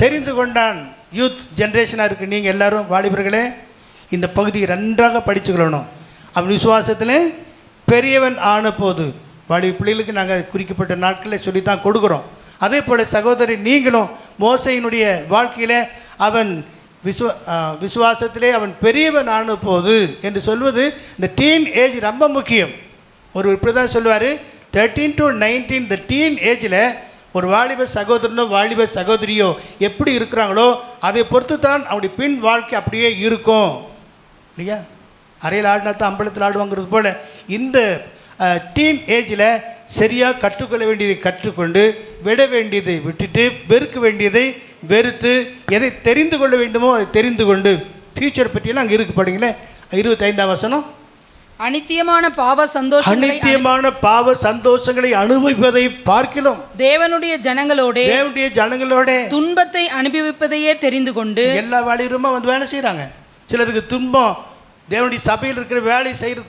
தெரிந்து கொண்டான். யூத் ஜெனரேஷனாக இருக்கு நீங்கள் எல்லாரும் வாலிபர்களே, இந்த பகுதியை நன்றாக படிச்சுக்கொள்ளணும். அவன் விசுவாசத்தில் பெரியவன் ஆன போது, வாலிப பிள்ளைகளுக்கு நாங்கள் குறிக்கப்பட்ட நாட்களில் சொல்லித்தான் கொடுக்குறோம். அதே போல் சகோதரி நீங்களும் மோசையினுடைய வாழ்க்கையில் அவன் விசுவாசத்திலே அவன் பெரியவன் ஆன போது என்று சொல்வது, இந்த டீன் ஏஜ் ரொம்ப முக்கியம். ஒரு இப்படி தான் சொல்லுவார், 13 to 19 இந்த டீன் ஏஜில் ஒரு வாலிப சகோதரனோ வாலிப சகோதரியோ எப்படி இருக்கிறாங்களோ அதை பொறுத்து தான் அவனுடைய பின் வாழ்க்கை அப்படியே இருக்கும். இல்லையா? அறையில் ஆடினா தான் அம்பலத்தில் ஆடுவாங்கிறது போல் இந்த டீன் ஏஜில் சரியாக கற்றுக்கொள்ள வேண்டியதை கற்றுக்கொண்டு விட வேண்டியதை விட்டுட்டு வெறுக்க வேண்டியதை வெறுத்து எதை தெரிந்து கொள்ள வேண்டுமோ அதை தெரிந்து கொண்டு ஃபியூச்சர் பற்றியெல்லாம் அங்கே இருக்கு. படிங்களேன் 25ஆம் வசனம். அனித்தியமான பாவ சந்தோஷங்களை அனுபவிப்பதை பார்க்கிறோம். தேவனுடைய ஜனங்களோட துன்பத்தை அனுபவிப்பதையே தெரிந்து கொண்டு. எல்லா வாலிபருமா வந்து வேலை செய்கிறாங்க. சிலருக்கு துன்பம், தேவனுடைய சபையில் இருக்கிற வேலை செய்கிற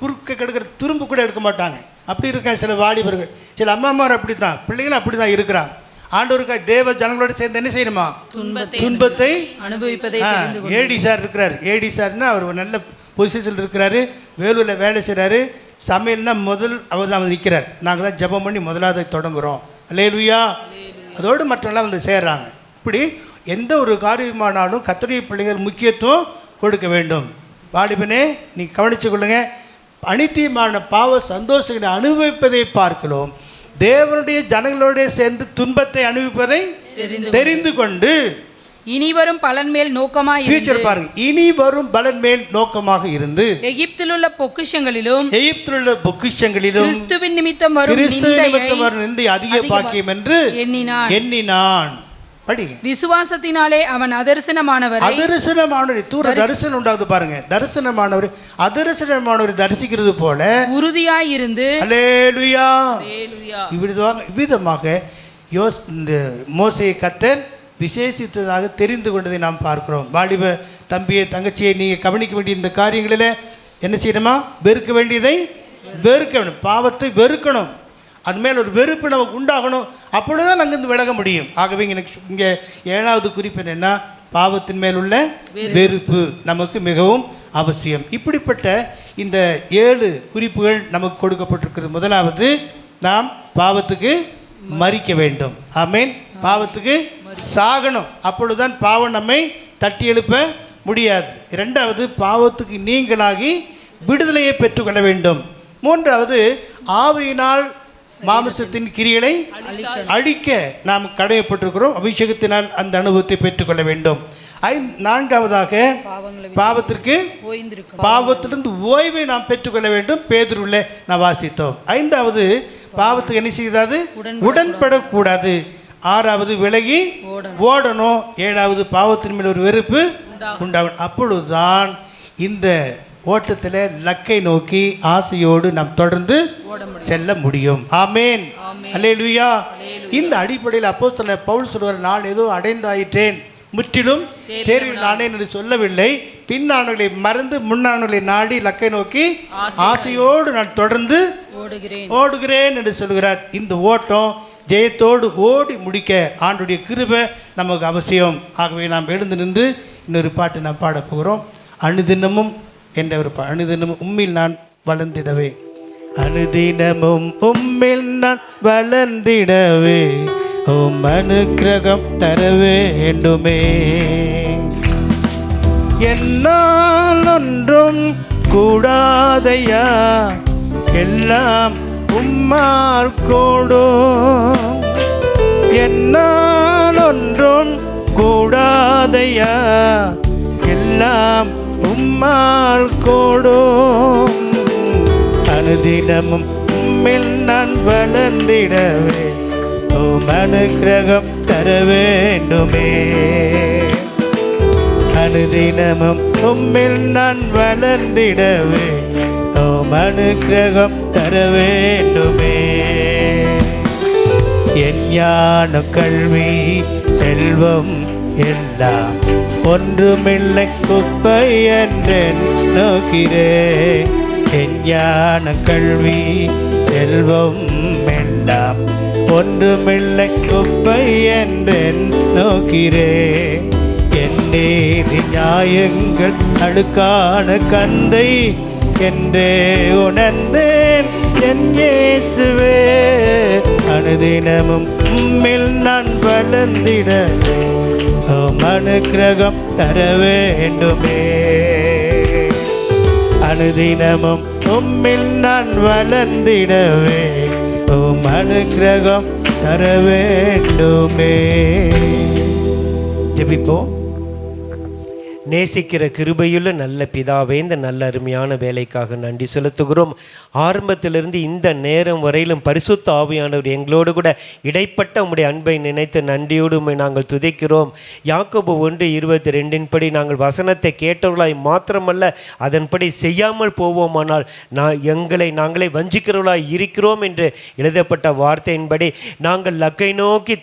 குறுக்க கெடுக்கிற துரும்பு கூட எடுக்க மாட்டாங்க. அப்படி இருக்காங்க சில வாலிபர்கள். சில அம்மாமார் அப்படி தான், பிள்ளைங்களும் அப்படி தான் இருக்கிறாங்க. ஆண்டவருக்காக தேவ ஜனங்களோட சேர்ந்து என்ன செய்யணுமா? துன்பத்தை அனுபவிப்பதை. ஏடி சார் இருக்கிறார். ஏடி சார்னா அவர் ஒரு நல்ல பொசிஷனில் இருக்கிறாரு, வேலூரில் வேலை செய்கிறாரு. சமையல்னா அவர் தான் நிற்கிறார். நாங்கள் தான் ஜெபம் பண்ணி முதலாவது தொடங்குகிறோம். அல்லேலூயா. அதோடு மற்றவங்களாம் வந்து சேர்றாங்க. இப்படி எந்த ஒரு காரியமானாலும் கர்த்தருடைய பிள்ளைகள் முக்கியத்துவம் கொடுக்க வேண்டும். வாலிபனே, நீ கவனித்து கொள்ளுங்க. அனித்தியமான பாவ சந்தோஷங்களை அனுபவிப்பதை பார்க்கிறோம். தேவனுடைய ஜனங்களோட சேர்ந்து துன்பத்தை அனுபவிப்பதை தெரிந்து கொண்டு இனி வரும் பலன் மேல் நோக்கமாக ஃபியூச்சர் பாருங்க. இனி வரும் பலன் மேல் நோக்கமாக இருந்து எகிப்தில் உள்ள பொக்கிஷங்களிலும் கிறிஸ்துவின் நிமித்தம் வரும் நிந்தை அதிக பாக்கியம் என்று எண்ணினான். விசுவாசத்தினாலே அவன் அதரிசனமானவர் தரிசனம் உண்டாகுது பாருங்க. தரிசனமானவர் தரிசிக்கிறது போல உறுதியாய் இருந்து அல்லேலூயா இவ்விதமாக இந்த மோசேயை கர்த்தர் விசேஷித்ததாக தெரிந்து கொண்டதை நாம் பார்க்கிறோம். வாலிப தம்பியை தங்கச்சியை நீங்கள் கவனிக்க வேண்டிய இந்த காரியங்களில் என்ன செய்யணுமா? வெறுக்க வேண்டியதை வெறுக்க வேண்டும். பாவத்தை வெறுக்கணும். அது மேல் ஒரு வெறுப்பு நமக்கு உண்டாகணும். அப்பொழுது தான் அங்கேருந்து விலக முடியும். ஆகவே எனக்கு இங்கே 7வது குறிப்பு என்னென்னா, பாவத்தின் மேல் உள்ள வெறுப்பு நமக்கு மிகவும் அவசியம். இப்படிப்பட்ட இந்த 7 குறிப்புகள் நமக்கு கொடுக்கப்பட்டிருக்கிறது. முதலாவது, நாம் பாவத்துக்கு மரிக்க வேண்டும். ஆமென். பாவத்துக்கு சாகணும். அப்பொழுதுதான் பாவம் நம்மை தட்டி எழுப்ப முடியாது. 2வது, பாவத்துக்கு நீங்களாகி விடுதலையை பெற்றுக்கொள்ள வேண்டும். 3வது, ஆவியினால் மாமிசத்தின் கிரியைகளை அழிக்க நாம் கடமைப்பட்டிருக்கிறோம். அபிஷேகத்தினால் அந்த அனுபவத்தை பெற்றுக்கொள்ள வேண்டும். 4வதாக, பாவத்திலிருந்து ஓய்வை நாம் பெற்றுக்கொள்ள வேண்டும். பேதுருவில நாம் வாசித்தோம். 5வது, பாவத்துக்கு என்ன செய்யாது? உடன்படக்கூடாது. 6வது, விலகி ஓடணும். 7வது, பாவத்தின் மேல் ஒரு வெறுப்பு உண்டாகும். அப்பொழுதுதான் இந்த ஓட்டத்தில் லக்கை நோக்கி ஆசையோடு நாம் தொடர்ந்து செல்ல முடியும். ஆமேன், அல்லேலூயா. இந்த அடிப்படையில் அப்போஸ்தலர் பவுல் சொல்வார், நான் ஏதோ அடைந்தாயிற்றேன், முற்றிலும் தேர்வு நானேன் என்று சொல்லவில்லை. பின்னானவர்களை மறந்து முன்னானவர்களை நாடி லக்கை நோக்கி ஆசையோடு நான் தொடர்ந்து ஓடுகிறேன் என்று சொல்கிறார். இந்த ஓட்டம் ஜெயத்தோடு ஓடி முடிக்க ஆண்டுடைய கிருபை நமக்கு அவசியம். ஆகவே நாம் எழுந்து நின்று இன்னொரு பாட்டு நாம் பாட போகிறோம். அனுதினமும் என்ற ஒரு அனுதினமும் உம்மில் நான் வளர்ந்திடவே, அனுதினமும் உம்மில் நான் வளர்ந்திடவே உம் அனுக்கிரகம் தர வேண்டுமே. என்னால் ஒன்றும் கூடாதையா, எல்லாம் உம்மால் கூடும். என்னால் ஒன்றும் கூடாதையா, எல்லாம் உம்மால் கூடும். அனுதினமும் உம்மில் நான் வளர்ந்திடவே உம் அனுக்கிரகம் தர வேண்டுமே. அனுதினமும் உம்மில் நான் வளர்ந்திடவே உம் அனுக்கிரகம் தர வேண்டுமே. என் ஞானம் கல்வி செல்வம் எல்லாம் ஒன்றுமில்லை குப்பை என்று நோக்கிறேன். என் ஞானம் கல்வி செல்வம் எல்லாம் ஒன்றுமில்லை குப்பை என்று நோக்கிறேன். என் நீதி நியாயங்கள் அழுக்கான கந்தை என்றே உணர்ந்தேன் என் இயேசுவே. அனுதினமும் உம்மில் நான் வளர்ந்திட உம் அனுக்கிரகம் தர வேண்டுமே. அனுதினமும் உம்மில் நான் வளர்ந்திடவே உம் அனுக்கிரகம் தர வேண்டுமே. ஜெபிப்போம். நேசிக்கிற கிருபையுள்ள நல்ல பிதாவே, இந்த நல்ல அருமையான வேலைக்காக நன்றி செலுத்துகிறோம். ஆரம்பத்திலிருந்து இந்த நேரம் வரையிலும் பரிசுத்த ஆவியானவர் எங்களோடு கூட இடைப்பட்ட உம்முடைய அன்பை நினைத்து நன்றியோடு உம்மை நாங்கள் துதிக்கிறோம். யாக்கோபு 1:22 படி நாங்கள் வசனத்தை கேட்டவர்களாய் மாத்திரமல்ல அதன்படி செய்யாமல் போவோமானால் எங்களை நாங்களே வஞ்சிக்கிறவர்களாய் இருக்கிறோம் என்று எழுதப்பட்ட வார்த்தையின்படி நாங்கள் லக்கை நோக்கி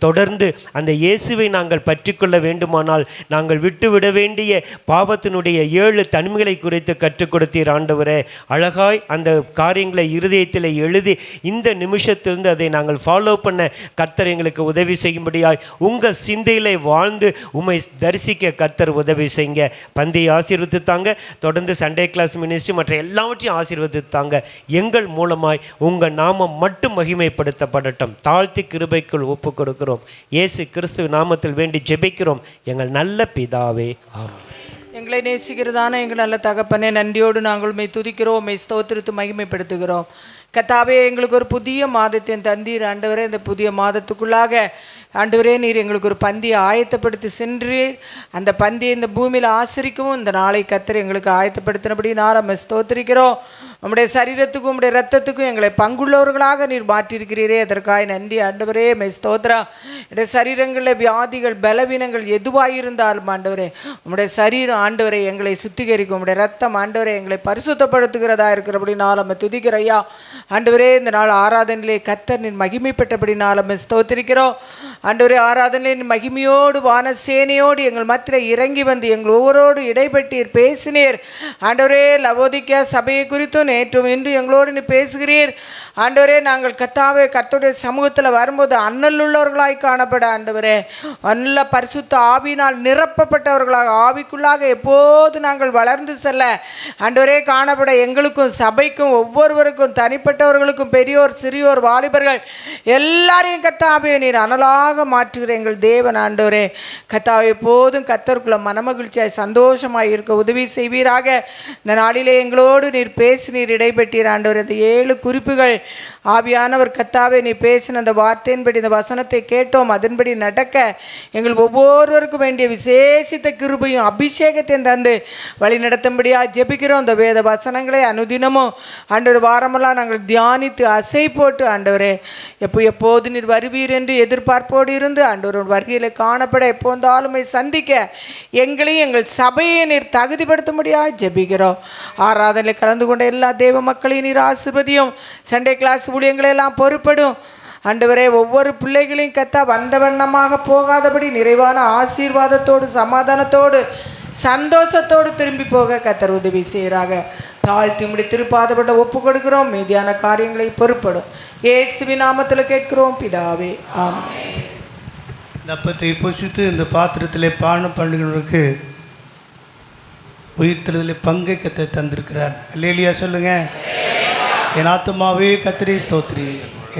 தொடர்ந்து அந்த இயேசுவை நாங்கள் பற்றிக்கொள்ள வேண்டுமானால் நாங்கள் விட்டுவிட வேண்டிய பாவத்தினுடைய 7 தன்மைகளை குறித்து கற்றுக் கொடுத்தீர் ஆண்டவரே. அழகாய் அந்த காரியங்களை இருதயத்தில் எழுதி இந்த நிமிஷத்திலிருந்து அதை நாங்கள் ஃபாலோ பண்ண கர்த்தர் எங்களுக்கு உதவி செய்யும்படியாய் உங்கள் சிந்தையிலே வாழ்ந்து உம்மை தரிசிக்க கர்த்தர் உதவி செய்யுங்க. பந்தியை ஆசீர்வதித்து தாங்க. தொடர்ந்து சண்டே கிளாஸ் மினிஸ்ட்ரி மற்ற எல்லாவற்றையும் ஆசீர்வதித்து தாங்க. எங்கள் மூலமாய் உங்கள் நாமம் மட்டும் மகிமைப்படுத்தப்படட்டும். தாழ்த்தி கிருபைக்குள் ஒப்பு கொடுக்கிறோம். இயேசு கிறிஸ்துவ நாமத்தில் வேண்டி ஜெபிக்கிறோம் எங்கள் நல்ல பிதாவே, ஆமென். எங்களை நேசிக்கிறதான எங்கள் நல்ல தகப்பனே, நன்றியோடு நாங்கள் உம்மை துதிக்கிறோம், உம்மை ஸ்தோத்திரித்து மகிமைப்படுத்துகிறோம். கர்த்தாவே, எங்களுக்கு ஒரு புதிய மாதத்தின் தந்தீர் ஆண்டவரே. இந்த புதிய மாதத்துக்குள்ளாக ஆண்டவரே நீர் எங்களுக்கு ஒரு பந்தியை ஆயத்தப்படுத்தி சென்றீர். அந்த பந்தியை இந்த பூமியில் ஆசரிக்கவும் இந்த நாளை கர்த்தர் எங்களுக்கு ஆயத்தப்படுத்தினபடி நான் நம்ம ஸ்தோத்திரிக்கிறோம். உம்முடைய சரீரத்துக்கும் உம்முடைய ரத்தத்துக்கும் எங்களை பங்குள்ளவர்களாக நீர் மாற்றியிருக்கிறீரே, அதற்காக நன்றி ஆண்டவரே. மை ஸ்தோத்ரா. என்னுடைய சரீரங்களில் வியாதிகள் பலவீனங்கள் எதுவாயிருந்தாலும் ஆண்டவரே உம்முடைய சரீரம் ஆண்டவரை எங்களை சுத்திகரிக்கும். உம்முடைய ரத்தம் ஆண்டவரை எங்களை பரிசுத்தப்படுத்துகிறதா இருக்கிறபடி நான் நம்ம துதிக்கிற ஐயா ஆண்டவரே. இந்த நாள் ஆராதனையிலே கர்த்தர் நீர் மகிமைப்பட்டபடி நான் நம்ம ஸ்தோத்திரிக்கிறோம் ஆண்டவரே. ஆராதனையின் மகிமையோடு வானசேனையோடு எங்கள் மத்தியில் இறங்கி வந்து எங்கள் ஒவ்வொருவரோடு இடைப்பட்டீர், பேசினீர் ஆண்டவரே. லவோதிக்கா சபையை குறித்தும் நேற்றும் இன்று எங்களோடு நீ பேசுகிறீர் ஆண்டவரே. நாங்கள் கர்த்தாவே கர்த்தருடைய சமூகத்தில் வரும்போது அண்ணல் உள்ளவர்களாய் காணப்பட ஆண்டவரே, நல்ல பரிசுத்த ஆவியினால் நிரப்பப்பட்டவர்களாக ஆவிக்குள்ளாக எப்போது நாங்கள் வளர்ந்து செல்ல ஆண்டவரே காணப்பட எங்களுக்கும் சபைக்கும் ஒவ்வொருவருக்கும் தனிப்பட்டவர்களுக்கும் பெரியோர் சிறியோர் வாலிபர்கள் எல்லாரையும் கர்த்தாவே நீர் அனலாக மாற்றுகிற எங்கள் தேவன் ஆண்டவரே. கர்த்தாவே எப்போதும் கர்த்தருக்குள்ள மனமகிழ்ச்சியாய் சந்தோஷமாய் இருக்க உதவி செய்வீராக. இந்த நாளிலே எங்களோடு நீர் பேசி நீர் இடைப்பட்டீர் ஆண்டவரே. இந்த 7 குறிப்புகள் ஆவியானவர் கத்தாவே நீ பேசின அந்த வார்த்தையின்படி இந்த வசனத்தை கேட்டோம், அதன்படி நடக்க எங்கள் ஒவ்வொருவருக்கும் வேண்டிய விசேஷித்த கிருபையும் அபிஷேகத்தையும் தந்து வழி நடத்தும்படியாக ஜெபிக்கிறோம். இந்த வேத வசனங்களை அனுதினமும் ஆண்டவர் வாரமெல்லாம் நாங்கள் தியானித்து அசை போட்டு ஆண்டவரே எப்போது நீர் வருவீர் என்று எதிர்பார்ப்போடு இருந்து ஆண்டவர் வருகையில் காணப்பட எப்போந்தாலுமே சந்திக்க எங்களையும் எங்கள் சபையை நீர் தகுதிப்படுத்தும்படியாக ஜெபிக்கிறோம். ஆராதனையில் கலந்து கொண்ட எல்லா தேவ மக்களையும் நீர் ஆசீர்வதியும். சண்டே கிளாஸ் ஊழியங்களெல்லாம் பொறுப்படும் ஆண்டவரே. ஒவ்வொரு பிள்ளைகளையும் கத்தா வந்த வண்ணமாக போகாதபடி நிறைவான ஆசீர்வாதத்தோடு சமாதானத்தோடு சந்தோஷத்தோடு திரும்பி போக கத்தர் உதவி செய்கிறாங்க. தாழ்த்தி முடி திருப்பாதப்பட்ட ஒப்பு கொடுக்கிறோம். மீதியான காரியங்களை பொறுப்படும் இயேசுவின் நாமத்தில் கேட்கிறோம் பிதாவே, ஆமென். இந்த அப்பத்தை புசித்து இந்த பாத்திரத்திலே பானம் பண்ணுகிறவருக்கு உயிர்த்தெழுதலில் பங்கை கத்தை தந்திருக்கிறார். அல்லேலூயா சொல்லுங்க. என் ஆத்துமாவே கர்த்தரை ஸ்தோத்திரி,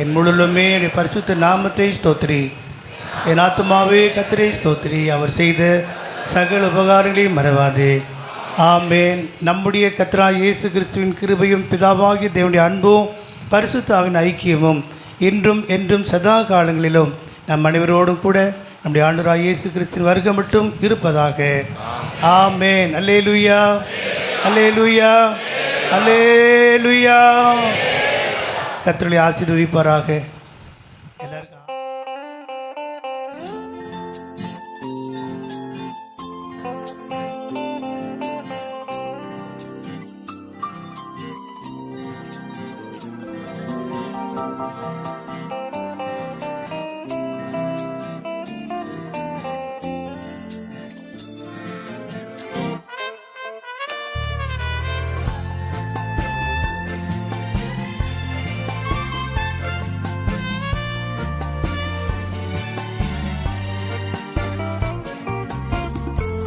என் முழுலுமே என் பரிசுத்த நாமத்தை ஸ்தோத்திரி. என் ஆத்துமாவே கர்த்தரை ஸ்தோத்திரி, அவர் செய்த சகல உபகாரங்களையும் மறவாதே. ஆமேன். நம்முடைய கர்த்தராகிய இயேசு கிறிஸ்துவின் கிருபையும் பிதாவாகிய தேவனுடைய அன்பும் பரிசுத்தாவின் ஐக்கியமும் இன்றும் என்றும் சதா காலங்களிலும் நம் அனைவரோடும் கூட நம்முடைய ஆண்டவராகிய இயேசு கிறிஸ்துவின் வருகை மட்டும் இருப்பதாக. ஆமேன். அல்லேலூயா, அல்லேலூயா, அல்லேலூயா. கர்த்தரை ஆசீர்வதிப்பாராக.